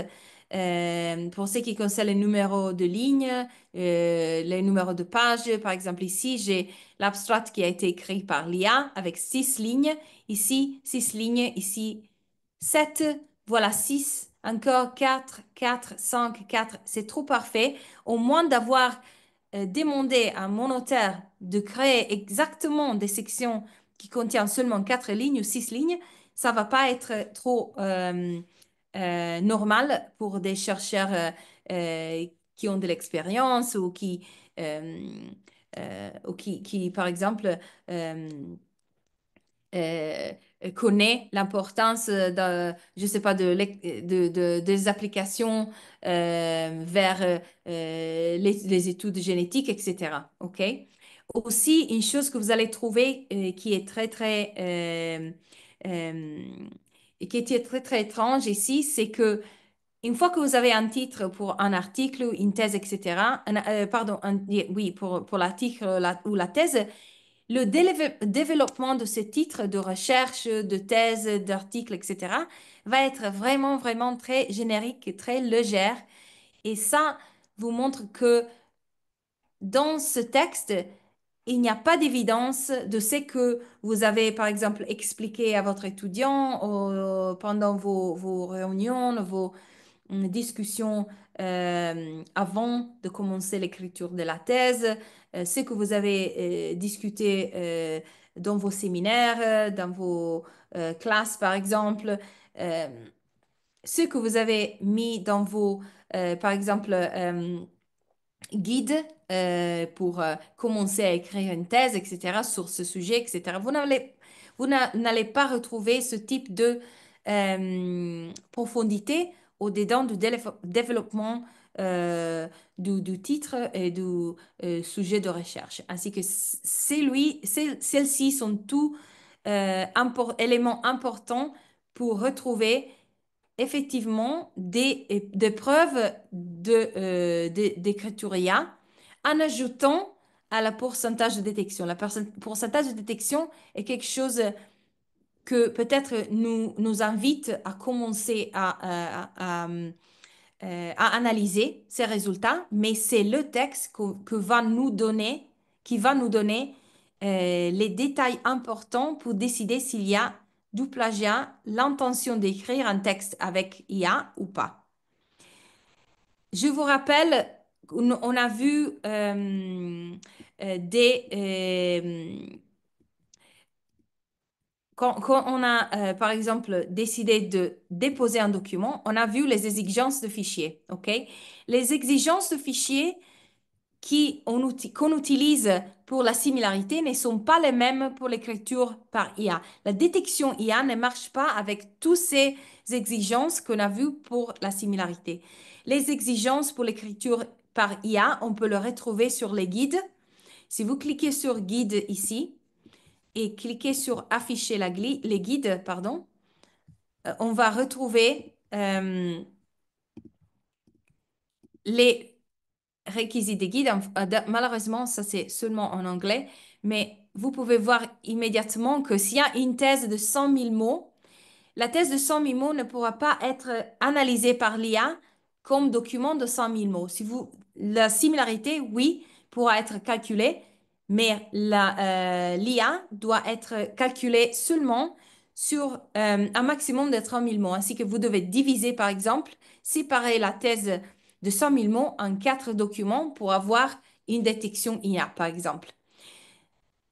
pour ce qui concerne les numéros de ligne, les numéros de page. Par exemple, ici, j'ai l'abstract qui a été écrit par l'IA avec 6 lignes. Ici, 6 lignes. Ici, 7. Voilà, 6. Encore 4, 4, 5, 4. C'est trop parfait. Au moins d'avoir demander à mon auteur de créer exactement des sections qui contiennent seulement 4 lignes ou 6 lignes, ça va pas être trop normal pour des chercheurs qui ont de l'expérience euh, ou qui, par exemple, euh, euh, connaît l'importance je sais pas, des applications vers les études génétiques, etc. OK? Aussi, une chose que vous allez trouver qui est euh, très étrange ici, c'est que une fois que vous avez un titre pour un article, une thèse, etc., pardon, oui, pour l'article ou la thèse, le développement de ce titre de recherche, de thèse, d'article, etc., va être vraiment, vraiment très générique, très légère. Et ça vous montre que dans ce texte, il n'y a pas d'évidence de ce que vous avez, par exemple, expliqué à votre étudiant pendant vos réunions, vos discussion avant de commencer l'écriture de la thèse, ce que vous avez discuté dans vos séminaires, dans vos classes, par exemple, euh, ce que vous avez mis dans vos, par exemple, guide pour commencer à écrire une thèse, etc., sur ce sujet, etc. Vous n'allez pas retrouver ce type de profondité au-dedans du développement du titre et du sujet de recherche. Ainsi que celles-ci sont tous éléments importants pour retrouver effectivement des preuves d'écriture IA en ajoutant à la pourcentage de détection. La pourcentage de détection est quelque chose que peut-être nous invite à commencer à analyser ces résultats, mais c'est le texte qui va nous donner les détails importants pour décider s'il y a du plagiat, l'intention d'écrire un texte avec IA ou pas. Je vous rappelle, on a vu quand on a, par exemple, décidé de déposer un document, on a vu les exigences de fichier, OK? Les exigences de fichier qu'on utilise pour la similarité ne sont pas les mêmes pour l'écriture par IA. La détection IA ne marche pas avec toutes ces exigences qu'on a vues pour la similarité. Les exigences pour l'écriture par IA, on peut le retrouver sur les guides. Si vous cliquez sur guide ici et cliquez sur afficher les guides, pardon, on va retrouver les réquisites des guides. Malheureusement, ça c'est seulement en anglais, mais vous pouvez voir immédiatement que s'il y a une thèse de 100 000 mots, la thèse de 100 000 mots ne pourra pas être analysée par l'IA comme document de 100 000 mots. La similarité, oui, pourra être calculée, mais l'IA doit être calculée seulement sur un maximum de 30 000 mots. Ainsi que vous devez diviser, par exemple, séparer la thèse de 100 000 mots en 4 documents pour avoir une détection IA, par exemple.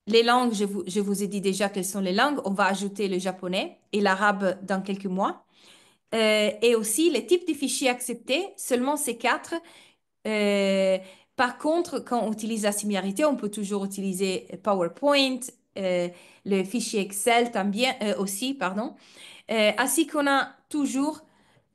Les langues, je vous ai dit déjà quelles sont les langues. On va ajouter le japonais et l'arabe dans quelques mois. Et aussi les types de fichiers acceptés, seulement ces 4. Euh, Par contre, quand on utilise la similarité, on peut toujours utiliser PowerPoint, euh, le fichier Excel aussi, pardon. Ainsi qu'on a toujours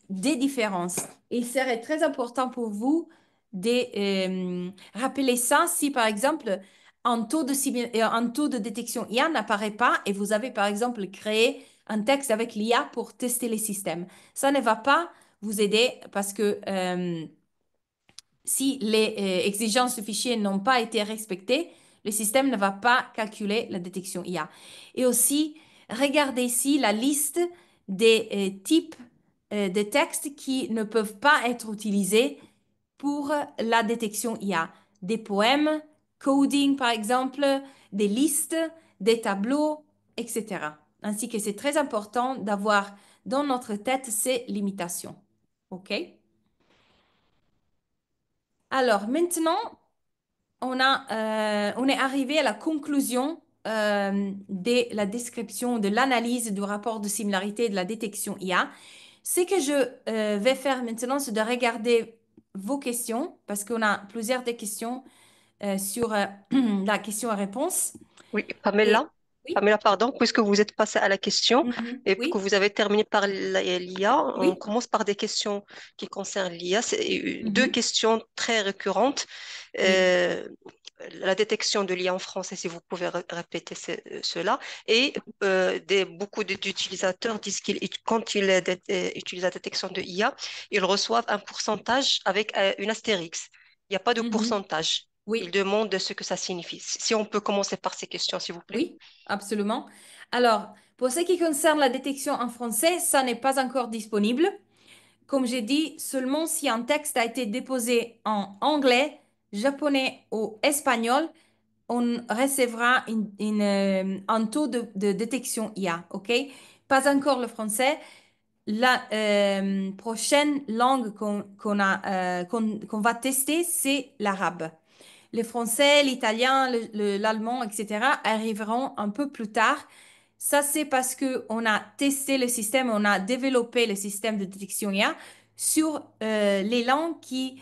des différences. Il serait très important pour vous de rappeler ça si, par exemple, un taux de détection IA n'apparaît pas et vous avez, par exemple, créé un texte avec l'IA pour tester les systèmes. Ça ne va pas vous aider parce que si les exigences du fichier n'ont pas été respectées, le système ne va pas calculer la détection IA. Et aussi, regardez ici la liste des types de textes qui ne peuvent pas être utilisés pour la détection IA. Des poèmes, coding par exemple, des listes, des tableaux, etc. Ainsi que c'est très important d'avoir dans notre tête ces limitations. OK? Alors maintenant, on est arrivé à la conclusion de la description, de l'analyse du rapport de similarité et de la détection IA. Ce que je vais faire maintenant, c'est de regarder vos questions, parce qu'on a plusieurs des questions sur la question à réponse. Oui, Et oui, Pamela, pardon, puisque vous êtes passé à la question mhm, et que oui, vous avez terminé par l'IA, on oui, commence par des questions qui concernent l'IA. C'est deux mhm, questions très récurrentes. oui, Euh, la détection de l'IA en français, si vous pouvez répéter cela. Et beaucoup d'utilisateurs disent qu'ils, quand ils utilisent la détection de IA, ils reçoivent un pourcentage avec une astérix. Il n'y a pas de mhm, pourcentage. Ils oui. demandent ce que ça signifie. Si on peut commencer par ces questions, s'il vous plaît. Oui, absolument. Alors, pour ce qui concerne la détection en français, ça n'est pas encore disponible. Comme j'ai dit, seulement si un texte a été déposé en anglais, japonais ou espagnol, on recevra un taux de détection IA, OK? Pas encore le français. La prochaine langue qu'on va tester, c'est l'arabe. Le français, l'italien, l'allemand, etc. arriveront un peu plus tard. Ça, c'est parce qu'on a testé le système, on a développé le système de détection IA sur les langues qui,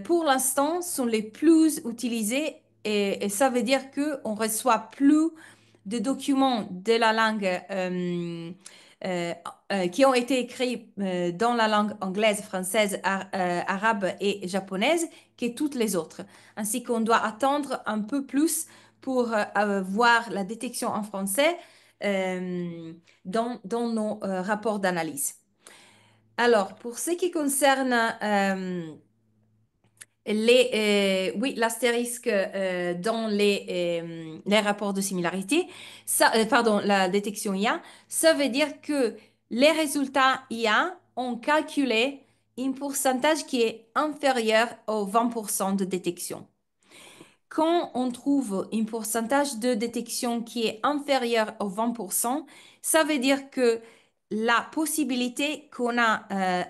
pour l'instant, sont les plus utilisées. Et ça veut dire qu'on reçoit plus de documents de la langue euh, qui ont été écrits dans la langue anglaise, française, arabe et japonaise que toutes les autres. Ainsi qu'on doit attendre un peu plus pour voir la détection en français dans nos rapports d'analyse. Alors, pour ce qui concerne oui, l'astérisque dans les rapports de similarité, ça, pardon, la détection IA, ça veut dire que les résultats IA ont calculé un pourcentage qui est inférieur au 20% de détection. Quand on trouve un pourcentage de détection qui est inférieur au 20%, ça veut dire que la possibilité qu'on a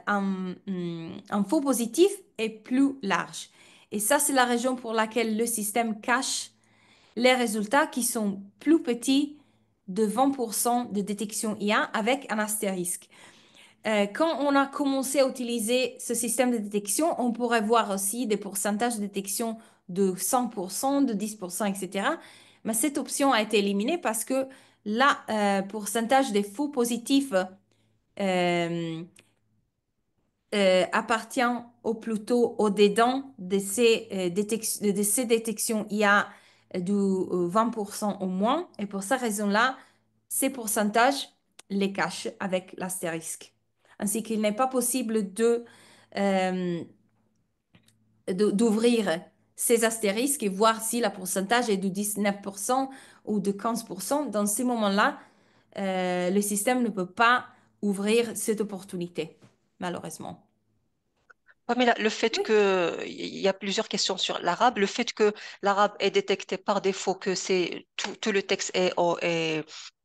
un faux positif est plus large. Et ça, c'est la raison pour laquelle le système cache les résultats qui sont plus petits de 20% de détection IA avec un astérisque. Quand on a commencé à utiliser ce système de détection, on pourrait voir aussi des pourcentages de détection de 100%, de 10%, etc. Mais cette option a été éliminée parce que la pourcentage des faux positifs euh, appartient au plutôt au dedans de ces détections IA du 20% au moins. Et pour cette raison-là, ces pourcentages les cachent avec l'astérisque. Ainsi qu'il n'est pas possible euh, d'ouvrir ces astérisques et voir si le pourcentage est de 19% ou de 15%. Dans ces moments-là, le système ne peut pas ouvrir cette opportunité, malheureusement. Pamela, le fait Oui. que il y a plusieurs questions sur l'arabe, le fait que l'arabe est détecté par défaut, que c'est tout le texte est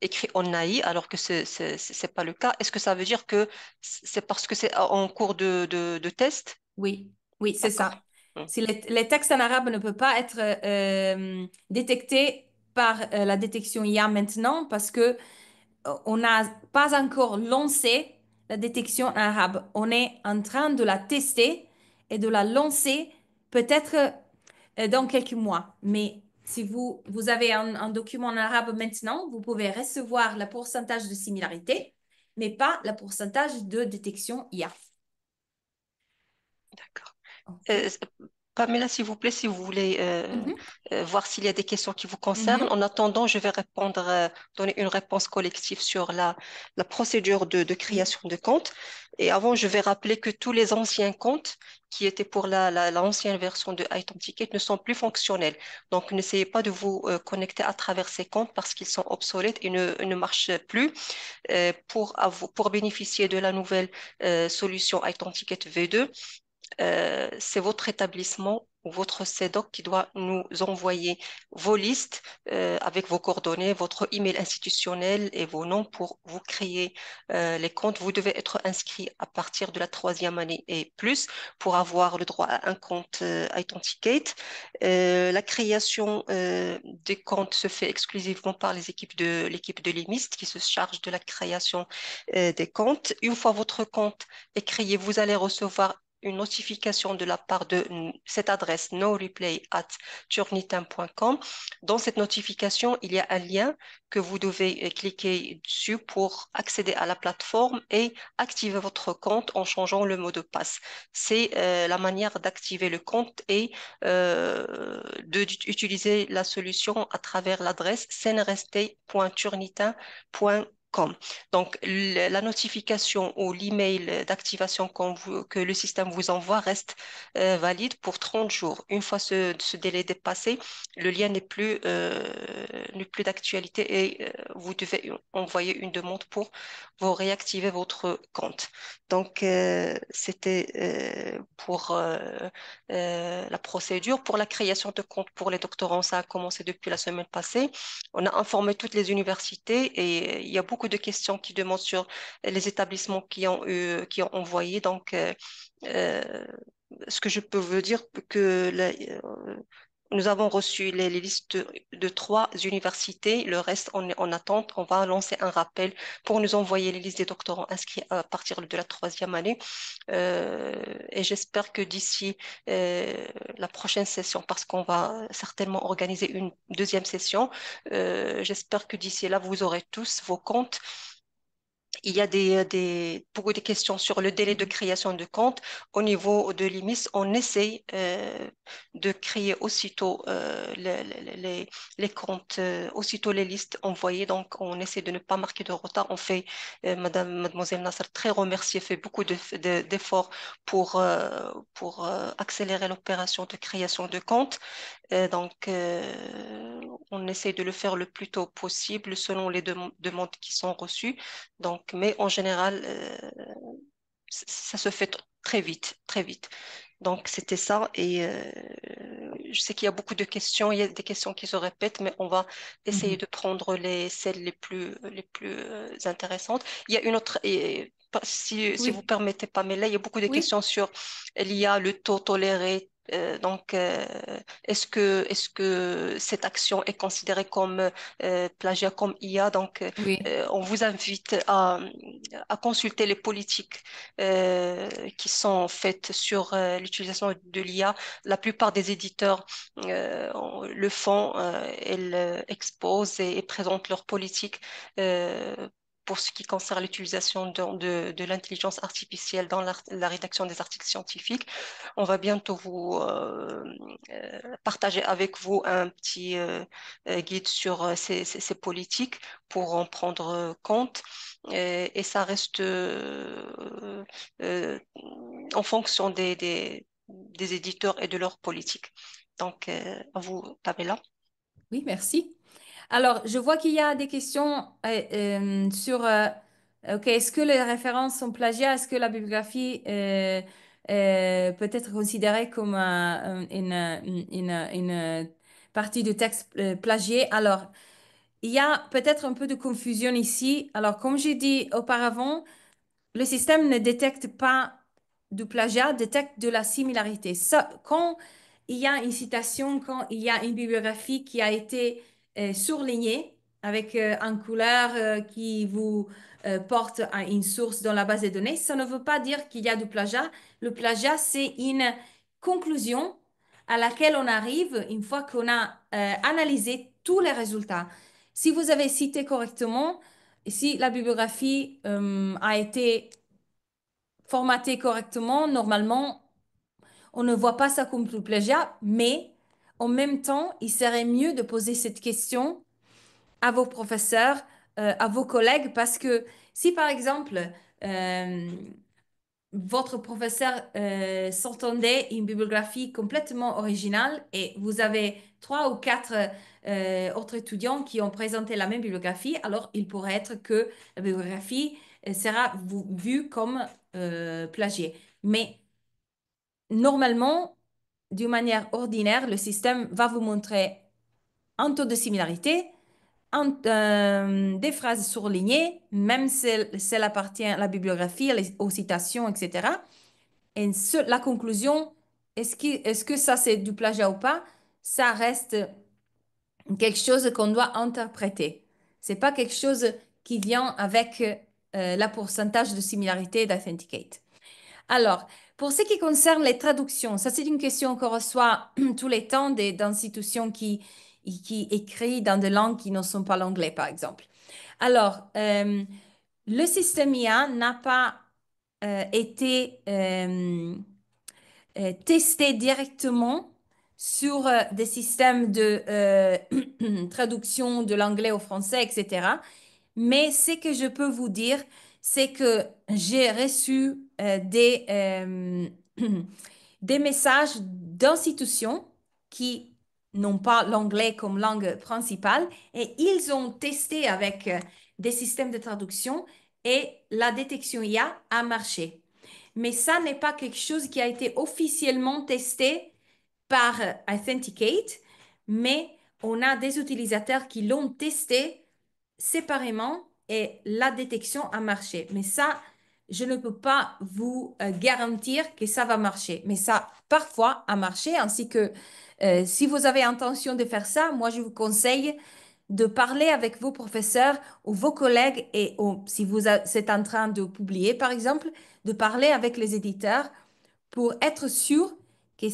écrit en naï, alors que c'est pas le cas. Est-ce que ça veut dire que c'est parce que c'est en cours de test? Oui, oui, c'est D'accord. ça. Hmm. Si les textes en arabe ne peuvent pas être détectés par la détection IA maintenant parce que on n'a pas encore lancé la détection en arabe. On est en train de la tester et de la lancer peut-être dans quelques mois. Mais si vous avez un document en arabe maintenant, vous pouvez recevoir le pourcentage de similarité, mais pas le pourcentage de détection IA. D'accord. OK. Pamela, s'il vous plaît, si vous voulez Mhm, voir s'il y a des questions qui vous concernent. mhm. En attendant, je vais répondre, donner une réponse collective sur la procédure de Oui. création de compte. Et avant, je vais rappeler que tous les anciens comptes qui étaient pour l'ancienne version de iTownTicket ne sont plus fonctionnels. Donc, n'essayez pas de vous connecter à travers ces comptes parce qu'ils sont obsolètes et ne marchent plus. Pour bénéficier de la nouvelle solution iTownTicket V2, c'est votre établissement ou votre CEDOC qui doit nous envoyer vos listes avec vos coordonnées, votre email institutionnel et vos noms pour vous créer les comptes. Vous devez être inscrit à partir de la troisième année et plus pour avoir le droit à un compte Authenticate. La création des comptes se fait exclusivement par l'équipe de l'IMIST qui se charge de la création des comptes. Une fois votre compte est créé, vous allez recevoir une notification de la part de cette adresse noreplay@turnitin.com. Dans cette notification, il y a un lien que vous devez cliquer dessus pour accéder à la plateforme et activer votre compte en changeant le mot de passe. C'est la manière d'activer le compte et d'utiliser la solution à travers l'adresse cnrst.turnitin.com. Donc, la notification ou l'email d'activation que le système vous envoie reste valide pour 30 jours. Une fois ce délai dépassé, le lien n'est plus d'actualité et vous devez envoyer une demande pour vous réactiver votre compte. Donc, c'était pour la procédure. Pour la création de compte pour les doctorants, ça a commencé depuis la semaine passée. On a informé toutes les universités et il y a beaucoup de questions qui demandent sur les établissements qui ont envoyé. Donc, euh, ce que je peux vous dire, que nous avons reçu les listes de 3 universités. Le reste, on est en attente. On va lancer un rappel pour nous envoyer les listes des doctorants inscrits à partir de la troisième année. Et j'espère que d'ici la prochaine session, parce qu'on va certainement organiser une deuxième session, j'espère que d'ici là, vous aurez tous vos comptes. Il y a beaucoup de questions sur le délai de création de compte. Au niveau de l'IMIS, on essaye de créer aussitôt les comptes, aussitôt les listes envoyées. Donc, on essaie de ne pas marquer de retard. On fait, Mademoiselle Nasser, très remerciée, fait beaucoup d'efforts pour accélérer l'opération de création de compte. Donc, on essaie de le faire le plus tôt possible selon les demandes qui sont reçues. Donc, mais en général, ça se fait très vite, très vite. Donc, c'était ça. Et je sais qu'il y a beaucoup de questions. Il y a des questions qui se répètent, mais on va essayer Mhm. de prendre celles les plus intéressantes. Il y a une autre. Et, si vous Oui, permettez, Pamela, il y a beaucoup de oui, questions sur l'IA, le taux toléré. Donc, est-ce que cette action est considérée comme plagiat, comme IA? Donc, oui. on vous invite à consulter les politiques qui sont faites sur l'utilisation de l'IA. La plupart des éditeurs le font, ils exposent et présentent leurs politiques pour ce qui concerne l'utilisation de l'intelligence artificielle dans la rédaction des articles scientifiques. On va bientôt vous partager avec vous un petit guide sur ces politiques pour en prendre compte. Et ça reste euh, en fonction des éditeurs et de leur politique. Donc, à vous, Pamela. Oui, merci. Alors, je vois qu'il y a des questions sur, OK, est-ce que les références sont plagiat? Est-ce que la bibliographie peut être considérée comme une partie de texte plagié? Alors, il y a peut-être un peu de confusion ici. Alors, comme j'ai dit auparavant, le système ne détecte pas du plagiat, détecte de la similarité. Ça, quand il y a une citation, quand il y a une bibliographie qui a été surlignée avec un couleur qui vous porte à une source dans la base de données, ça ne veut pas dire qu'il y a du plagiat. Le plagiat, c'est une conclusion à laquelle on arrive une fois qu'on a analysé tous les résultats. Si vous avez cité correctement, si la bibliographie a été formatée correctement, normalement, on ne voit pas ça comme du plagiat, mais en même temps, il serait mieux de poser cette question à vos professeurs, à vos collègues, parce que si par exemple, euh, votre professeur s'entendait une bibliographie complètement originale et vous avez 3 ou 4 autres étudiants qui ont présenté la même bibliographie, alors il pourrait être que la bibliographie sera vue comme plagiée. Mais normalement, d'une manière ordinaire, le système va vous montrer un taux de similarité, des phrases surlignées, même si celle appartient à la bibliographie, aux citations, etc. Et la conclusion, est-ce que ça c'est du plagiat ou pas, ça reste quelque chose qu'on doit interpréter. C'est pas quelque chose qui vient avec la pourcentage de similarité d'Authenticate. Alors, pour ce qui concerne les traductions, ça c'est une question qu'on reçoit tous les temps d'institutions qui écrivent dans des langues qui ne sont pas l'anglais, par exemple. Alors, le système IA n'a pas été testé directement sur des systèmes de traduction de l'anglais au français, etc. Mais ce que je peux vous dire, c'est que j'ai reçu des messages d'institutions qui n'ont pas l'anglais comme langue principale et ils ont testé avec des systèmes de traduction et la détection IA a marché. Mais ça n'est pas quelque chose qui a été officiellement testé par Authenticate, mais on a des utilisateurs qui l'ont testé séparément et la détection a marché. Mais ça, je ne peux pas vous garantir que ça va marcher. Mais ça, parfois, a marché, ainsi que si vous avez intention de faire ça, moi, je vous conseille de parler avec vos professeurs ou vos collègues et si vous êtes en train de publier, par exemple, de parler avec les éditeurs pour être sûr que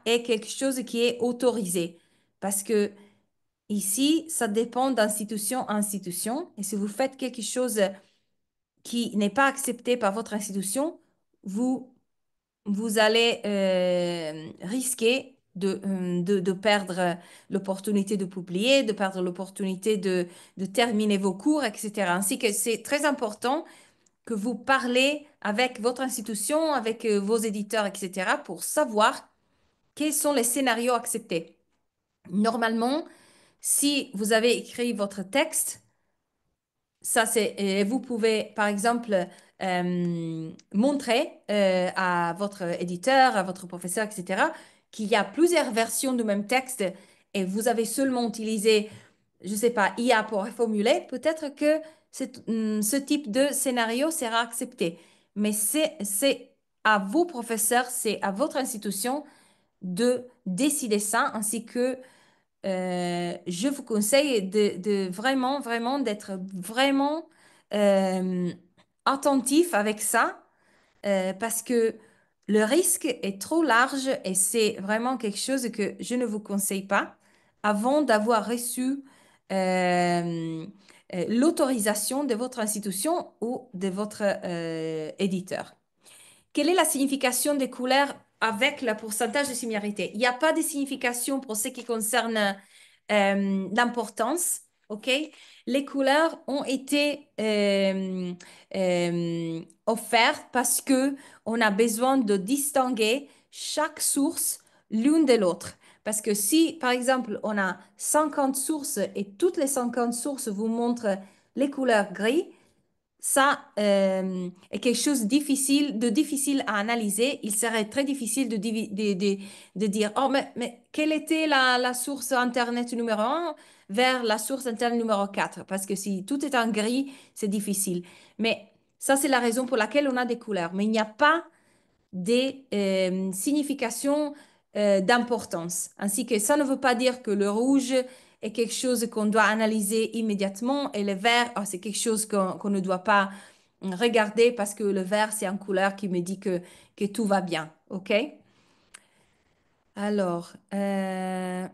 est quelque chose qui est autorisé. Parce que ici, ça dépend d'institution à institution. Et si vous faites quelque chose qui n'est pas accepté par votre institution, vous, vous allez risquer de perdre l'opportunité de publier, de perdre l'opportunité de terminer vos cours, etc. Ainsi que c'est très important que vous parlez avec votre institution, avec vos éditeurs, etc., pour savoir quels sont les scénarios acceptés. Normalement, si vous avez écrit votre texte, vous pouvez, par exemple, montrer à votre éditeur, à votre professeur, etc., qu'il y a plusieurs versions du même texte et vous avez seulement utilisé, je ne sais pas, IA pour reformuler, peut-être que ce type de scénario sera accepté. Mais c'est à vous, professeurs, c'est à votre institution de décider ça, ainsi que je vous conseille de vraiment, vraiment, d'être vraiment euh, attentif avec ça, parce que le risque est trop large et c'est vraiment quelque chose que je ne vous conseille pas avant d'avoir reçu l'autorisation de votre institution ou de votre éditeur. Quelle est la signification des couleurs avec le pourcentage de similarité? Il n'y a pas de signification pour ce qui concerne l'importance, OK? Les couleurs ont été offertes parce que on a besoin de distinguer chaque source l'une de l'autre. Parce que si, par exemple, on a 50 sources et toutes les 50 sources vous montrent les couleurs gris, ça est quelque chose difficile à analyser. Il serait très difficile de dire, oh, mais quelle était la source Internet numéro un vers la source Internet numéro 4? Parce que si tout est en gris, c'est difficile. Mais ça, c'est la raison pour laquelle on a des couleurs. Mais il n'y a pas des significations d'importance. Ainsi que ça ne veut pas dire que le rouge est quelque chose qu'on doit analyser immédiatement et le vert, ah, c'est quelque chose qu'on ne doit pas regarder parce que le vert, c'est une couleur qui me dit que tout va bien. OK? Alors, le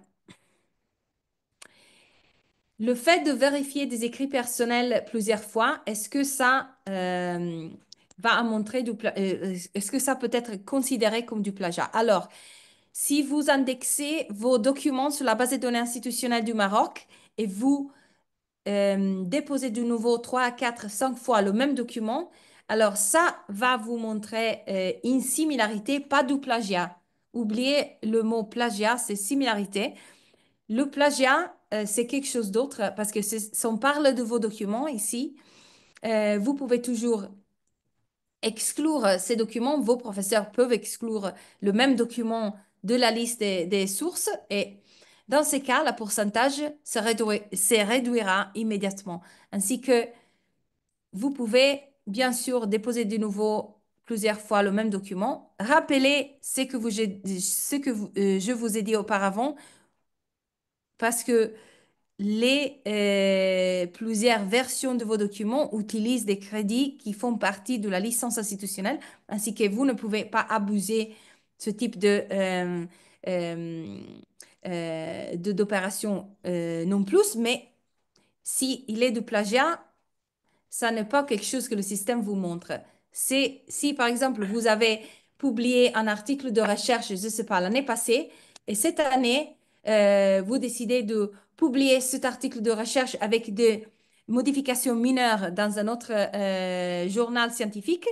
fait de vérifier des écrits personnels plusieurs fois, est-ce que ça va montrer est-ce que ça peut être considéré comme du plagiat? Alors, si vous indexez vos documents sur la base de données institutionnelle du Maroc et vous déposez de nouveau 3, 4, 5 fois le même document, alors ça va vous montrer une similarité, pas du plagiat. Oubliez le mot plagiat, c'est similarité. Le plagiat, c'est quelque chose d'autre parce que si on parle de vos documents ici, vous pouvez toujours exclure ces documents. Vos professeurs peuvent exclure le même document de la liste des sources et dans ces cas, le pourcentage se réduira immédiatement. Ainsi que vous pouvez bien sûr déposer de nouveau plusieurs fois le même document. Rappelez je vous ai dit auparavant parce que les plusieurs versions de vos documents utilisent des crédits qui font partie de la licence institutionnelle, ainsi que vous ne pouvez pas abuser ce type d'opération non plus, mais si il est du plagiat, ça n'est pas quelque chose que le système vous montre. C'est si, par exemple, vous avez publié un article de recherche, je ne sais pas, l'année passée, et cette année, vous décidez de publier cet article de recherche avec des modifications mineures dans un autre journal scientifique,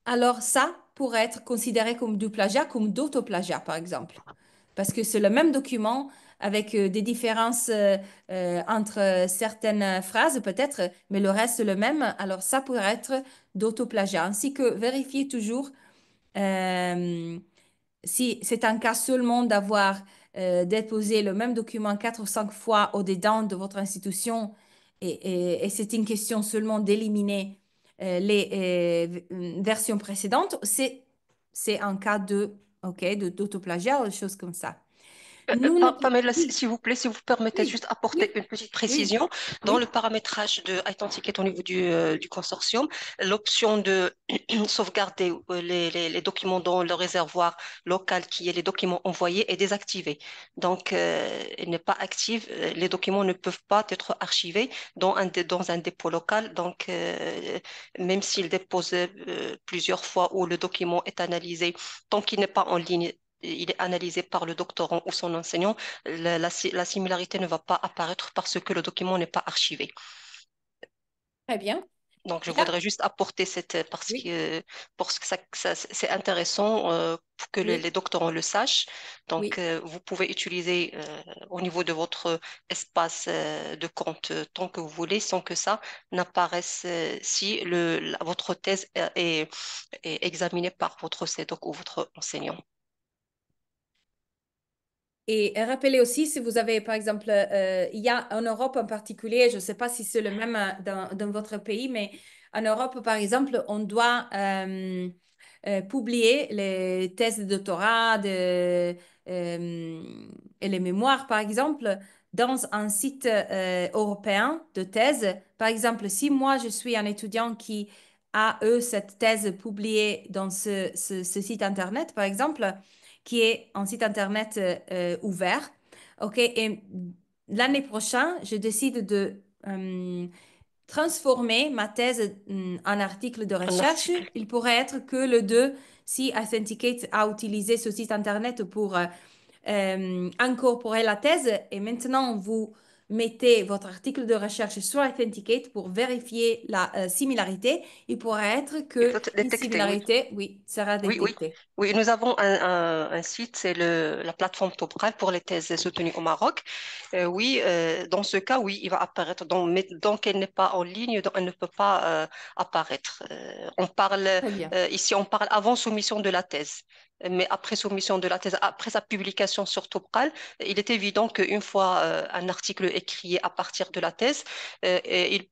alors ça pourrait être considéré comme du plagiat, comme d'autoplagiat, par exemple. Parce que c'est le même document avec des différences entre certaines phrases peut-être, mais le reste est le même. Alors ça pourrait être d'autoplagiat. Ainsi que vérifiez toujours euh, si c'est un cas seulement d'avoir déposé le même document 4 ou 5 fois au-dedans de votre institution et c'est une question seulement d'éliminer les versions précédentes, c'est un cas ok, d'autoplagiat ou des choses comme ça. Nous ne pouvons... Pamela, Oui, s'il vous plaît, si vous permettez oui, juste apporter oui, une petite oui, précision. Dans le oui. paramétrage de iThenticket au niveau du consortium, l'option de sauvegarder les documents dans le réservoir local qui est les documents envoyés est désactivée. Donc, elle n'est pas active. Les documents ne peuvent pas être archivés dans un dépôt local. Donc, même s'il dépose plusieurs fois où le document est analysé, tant qu'il n'est pas en ligne, il est analysé par le doctorant ou son enseignant, la similarité ne va pas apparaître parce que le document n'est pas archivé. Très bien. Donc, je Il y a- voudrais juste apporter Oui, parce que c'est intéressant pour que les oui, doctorants le sachent. Donc, oui. vous pouvez utiliser au niveau de votre espace de compte tant que vous voulez sans que ça n'apparaisse si votre thèse est examinée par votre CEDOC ou votre enseignant. Et rappelez aussi, si vous avez, par exemple, il y a en Europe en particulier, je ne sais pas si c'est le même dans votre pays, mais en Europe, par exemple, on doit publier les thèses de doctorat et les mémoires, par exemple, dans un site européen de thèse. Par exemple, si moi, je suis un étudiant qui a, eux, cette thèse publiée dans ce site Internet, par exemple, qui est un site Internet ouvert. OK, et l'année prochaine, je décide de transformer ma thèse en article de Un recherche. article. Il pourrait être que le 2, si Authenticate a utilisé ce site Internet pour incorporer la thèse, et maintenant vous mettez votre article de recherche sur Authenticate pour vérifier la similarité, il pourrait être Il que peut être une détecté, oui. similarité, oui, sera Oui, oui, détectée. oui, nous avons un site, c'est la plateforme Topral pour les thèses soutenues au Maroc. Oui, dans ce cas, oui, il va apparaître. Mais donc, elle n'est pas en ligne, donc elle ne peut pas apparaître. On parle Très bien. ici, on parle avant soumission de la thèse. Mais après soumission de la thèse, après sa publication sur Topral, il est évident qu'une fois un article écrit à partir de la thèse, il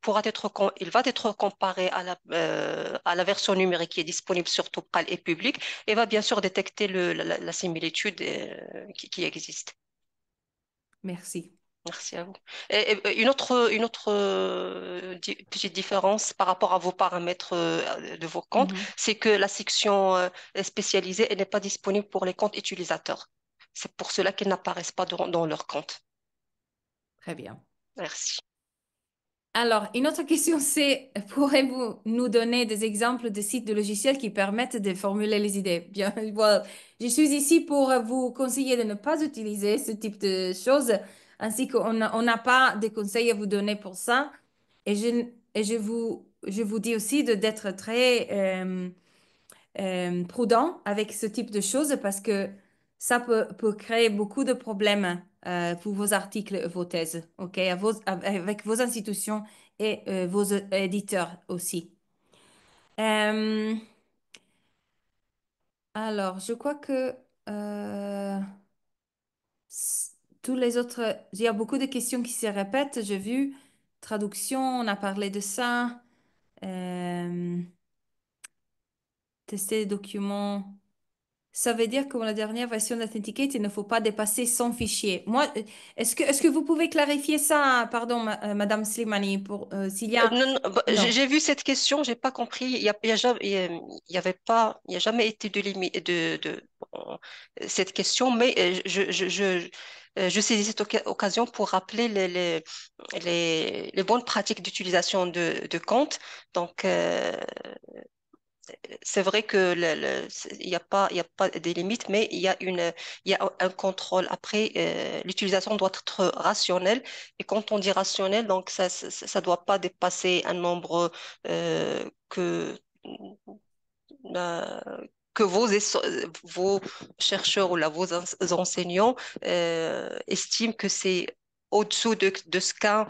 va être comparé à la version numérique qui est disponible sur Topral et publique et va bien sûr détecter la similitude qui existe. Merci. Merci à vous. Et une autre petite différence par rapport à vos paramètres de vos comptes, Mhm. c'est que la section spécialisée elle n'est pas disponible pour les comptes utilisateurs. C'est pour cela qu'ils n'apparaissent pas dans leur compte. Très bien. Merci. Alors, une autre question, c'est, pourrez-vous nous donner des exemples de sites de logiciels qui permettent de formuler les idées? Bien, voilà. Je suis ici pour vous conseiller de ne pas utiliser ce type de choses, ainsi on n'a pas de conseils à vous donner pour ça. Et je vous dis aussi d'être très prudent avec ce type de choses parce que ça peut créer beaucoup de problèmes pour vos articles, vos thèses, ok, avec vos institutions et vos éditeurs aussi. Euh, alors, je crois que Euh, tous les autres, il y a beaucoup de questions qui se répètent. J'ai vu traduction, on a parlé de ça. Euh, tester les documents. Ça veut dire que pour la dernière version d'Authenticate, il ne faut pas dépasser 100 fichiers. Moi, est-ce que vous pouvez clarifier ça, pardon, Madame Slimani, pour s'il y a... Non, non, bah, Non. j'ai vu cette question, j'ai pas compris. Il y avait pas, il y a jamais été de limite bon, cette question, mais je saisis cette occasion pour rappeler les bonnes pratiques d'utilisation de compte. Donc, c'est vrai que il y a pas des limites, mais il y a un contrôle. Après, l'utilisation doit être rationnelle. Et quand on dit rationnel, donc ça doit pas dépasser un nombre que euh, que vos chercheurs ou là, enseignants estiment que c'est au-dessous de ce qu'un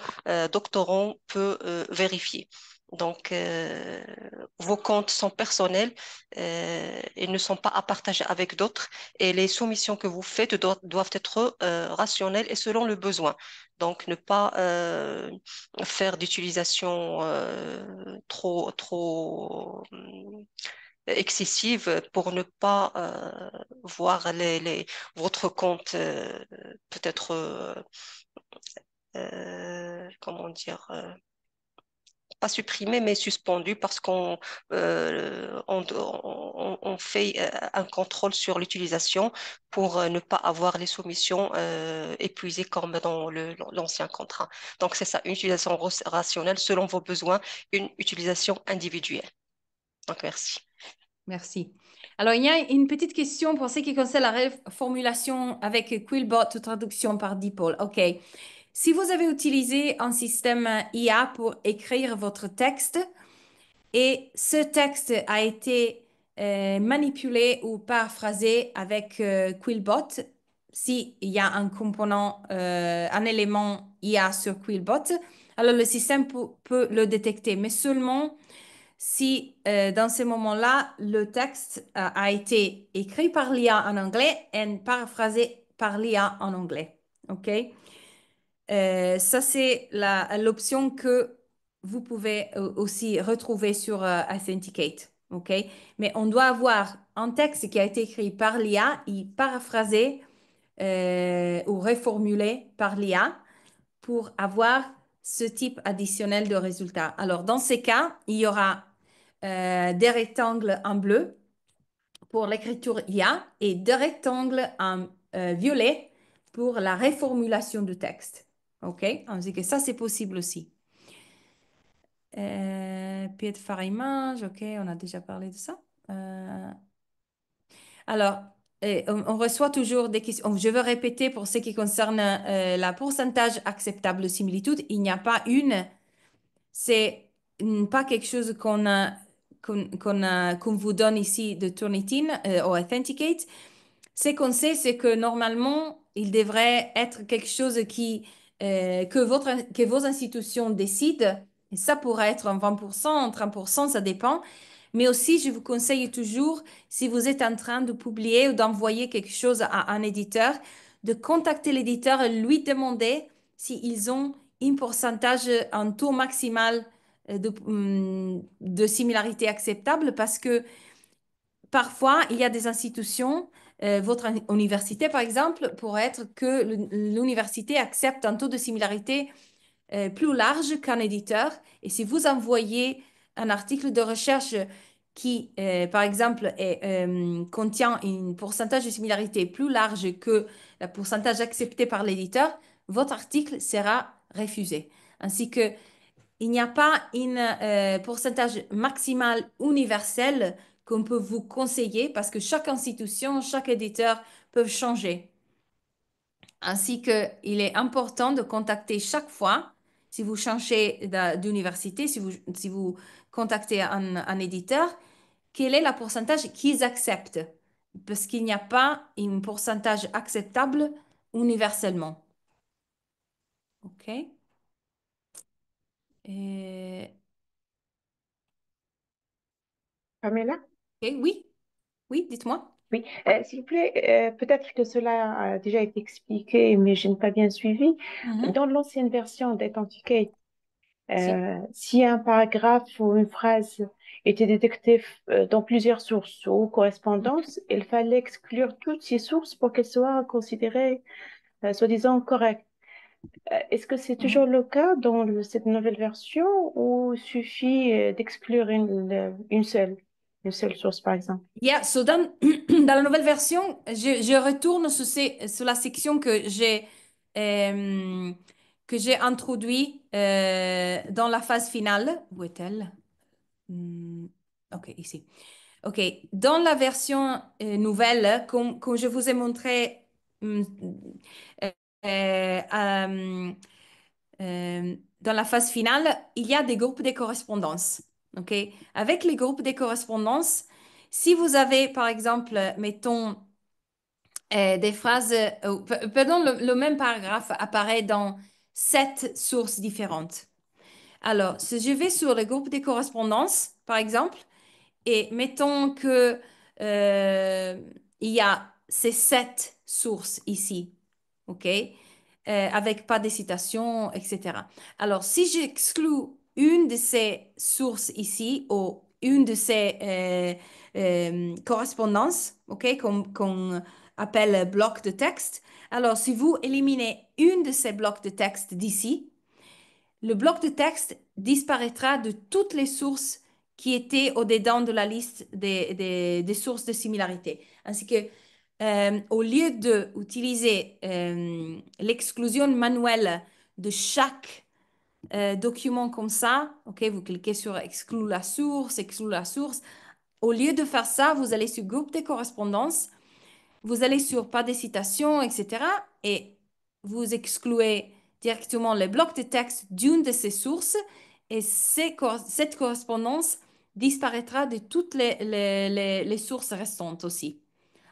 doctorant peut vérifier. Donc, vos comptes sont personnels et ne sont pas à partager avec d'autres. Et les soumissions que vous faites doivent être rationnelles et selon le besoin. Donc, ne pas faire d'utilisation trop excessive pour ne pas voir votre compte peut-être, comment dire, pas supprimé, mais suspendu parce on fait un contrôle sur l'utilisation pour ne pas avoir les soumissions épuisées comme dans l'ancien contrat. Donc, c'est ça, une utilisation rationnelle selon vos besoins, une utilisation individuelle. Donc, merci. Merci. Alors, il y a une petite question pour ce qui concerne la reformulation avec Quillbot ou traduction par DeepL. OK. Si vous avez utilisé un système IA pour écrire votre texte et ce texte a été manipulé ou paraphrasé avec Quillbot, s'il y a un component, un élément IA sur Quillbot, alors le système peut le détecter, mais seulement si dans ce moment-là, le texte a été écrit par l'IA en anglais et paraphrasé par l'IA en anglais. OK? Ça, c'est l'option que vous pouvez aussi retrouver sur Authenticate. OK? Mais on doit avoir un texte qui a été écrit par l'IA et paraphrasé ou reformulé par l'IA pour avoir ce type additionnel de résultat. Alors, dans ces cas, il y aura des rectangles en bleu pour l'écriture IA et des rectangles en violet pour la reformulation du texte. OK? On dit que ça, c'est possible aussi. Pied de phare image, OK, on a déjà parlé de ça. Alors, on reçoit toujours des questions. Je veux répéter pour ce qui concerne la pourcentage acceptable de similitude. Il n'y a pas une. C'est pas quelque chose qu'on vous donne ici de Turnitin ou Authenticate. Ce qu'on sait, c'est que normalement, il devrait être quelque chose que vos institutions décident. Et ça pourrait être un 20%, un 30%, ça dépend. Mais aussi, je vous conseille toujours, si vous êtes en train de publier ou d'envoyer quelque chose à un éditeur, de contacter l'éditeur et lui demander s'ils ont un pourcentage, un taux maximal de similarité acceptable parce que parfois, il y a des institutions, votre université par exemple, pourrait être que l'université accepte un taux de similarité plus large qu'un éditeur. Et si vous envoyez un article de recherche qui, par exemple, contient un pourcentage de similarité plus large que le pourcentage accepté par l'éditeur, votre article sera refusé. Ainsi que il n'y a pas un pourcentage maximal universel qu'on peut vous conseiller parce que chaque institution, chaque éditeur peuvent changer. Ainsi que il est important de contacter chaque fois, si vous changez d'université, si vous contactez un éditeur, quel est le pourcentage qu'ils acceptent? Parce qu'il n'y a pas un pourcentage acceptable universellement. OK? Et- Pamela? OK, oui, oui, dites-moi. Oui, s'il vous plaît, peut-être que cela a déjà été expliqué, mais je n'ai pas bien suivi. Mhm. Dans l'ancienne version d'Authenticate, Si. si un paragraphe ou une phrase était détecté dans plusieurs sources ou correspondances, il fallait exclure toutes ces sources pour qu'elles soient considérées soi-disant correctes. Est-ce que c'est toujours Mhm. le cas dans cette nouvelle version ou suffit d'exclure une seule source, par exemple? Yeah, so dans la nouvelle version, je retourne sur la section euh, que j'ai introduit dans la phase finale. Où est-elle? Ok, ici. Ok, dans la version nouvelle, comme je vous ai montré hum, euh, euh, dans la phase finale, il y a des groupes de correspondance. Ok, avec les groupes de correspondance, si vous avez, par exemple, mettons, des phrases, pardon, le même paragraphe apparaît dans 7 sources différentes. Alors, si je vais sur le groupe de correspondance, par exemple, et mettons que il y a ces 7 sources ici, OK? Avec pas de citations, etc. Alors, si j'exclus une de ces sources ici ou une de ces correspondances, OK, qu'on appelle bloc de texte, alors si vous éliminez une de ces blocs de texte d'ici, le bloc de texte disparaîtra de toutes les sources qui étaient au-dedans de la liste des sources de similarité. Ainsi que, au lieu d'utiliser l'exclusion manuelle de chaque document comme ça, ok, vous cliquez sur exclure la source. Au lieu de faire ça, vous allez sur groupe de correspondance, vous allez sur pas de citation, etc. Et vous excluez directement le bloc de texte d'une de ces sources et cette correspondance disparaîtra de toutes les sources restantes aussi.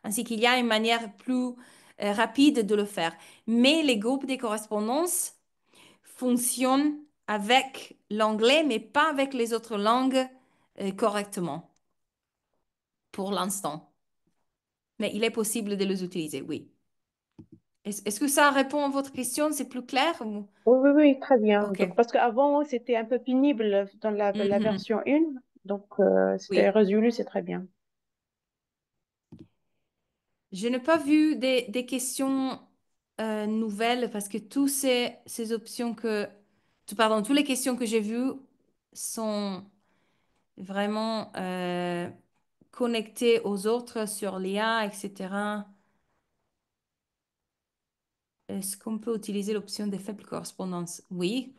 Ainsi qu'il y a une manière plus rapide de le faire. Mais les groupes de correspondance fonctionnent avec l'anglais, mais pas avec les autres langues correctement pour l'instant. Mais il est possible de les utiliser, oui. Est-ce que ça répond à votre question? C'est plus clair Oui, oui, oui, très bien. Ok. Donc, parce qu'avant, c'était un peu pénible dans la Mhm. version 1. Donc, c'était Oui. résolu, c'est très bien. Je n'ai pas vu des questions nouvelles parce que ces options pardon, toutes les questions que j'ai vues sont vraiment connectées aux autres sur l'IA, etc. Est-ce qu'on peut utiliser l'option des faibles correspondances? Oui,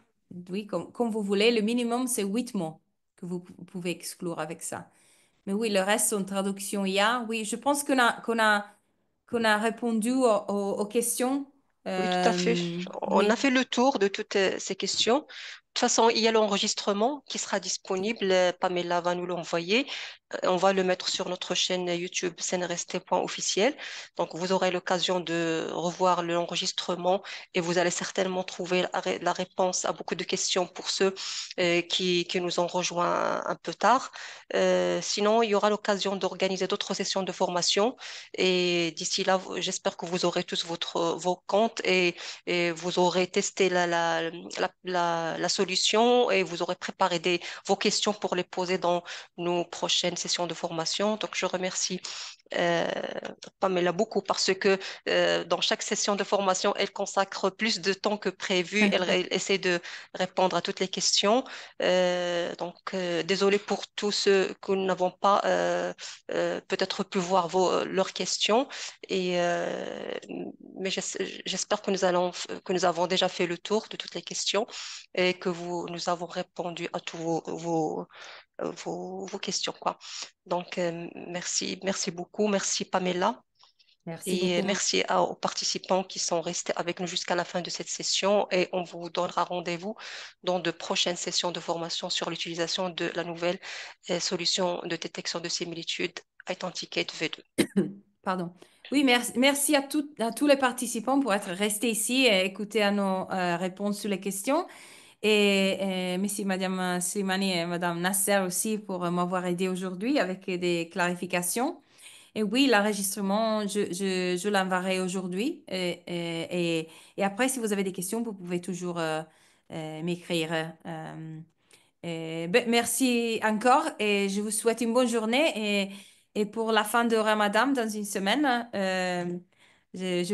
oui, comme vous voulez. Le minimum, c'est 8 mots que vous pouvez exclure avec ça. Mais oui, le reste, sont traduction IA. Oui, je pense qu'on a répondu aux questions. Oui, tout à fait. On a Oui, fait le tour de toutes ces questions. De toute façon, il y a l'enregistrement qui sera disponible. Pamela va nous l'envoyer. On va le mettre sur notre chaîne YouTube cnrst.officiel. Donc, vous aurez l'occasion de revoir l'enregistrement et vous allez certainement trouver la réponse à beaucoup de questions pour ceux qui nous ont rejoints un peu tard. Sinon, il y aura l'occasion d'organiser d'autres sessions de formation et d'ici là, j'espère que vous aurez tous vos comptes et vous aurez testé la solution et vous aurez préparé vos questions pour les poser dans nos prochaines sessions de formation. Donc, je remercie euh, Pamela beaucoup parce que dans chaque session de formation, elle consacre plus de temps que prévu. Elle essaie de répondre à toutes les questions. Désolée pour tous ceux que nous n'avons pas peut-être pu voir leurs questions. Mais j'espère que nous avons déjà fait le tour de toutes les questions et que nous avons répondu à tous vos questions, quoi. Donc, merci beaucoup. Merci Pamela. merci Et beaucoup. merci aux participants qui sont restés avec nous jusqu'à la fin de cette session et on vous donnera rendez-vous dans de prochaines sessions de formation sur l'utilisation de la nouvelle solution de détection de similitude Authenticate V2. Pardon. Oui, merci à tous les participants pour être restés ici et écouter à nos réponses sur les questions. Et merci Madame Slimani et Madame Nasser aussi pour m'avoir aidé aujourd'hui avec des clarifications. Et oui, l'enregistrement, je l'enverrai aujourd'hui. Et après, si vous avez des questions, vous pouvez toujours m'écrire. Merci encore et je vous souhaite une bonne journée. Et pour la fin de Ramadan, dans une semaine, je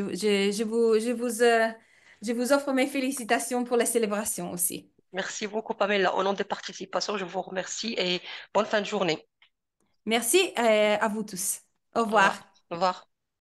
vous offre mes félicitations pour les célébrations aussi. Merci beaucoup, Pamela. Au nom des participations, je vous remercie et bonne fin de journée. Merci à vous tous. Au Au revoir. revoir. Au revoir.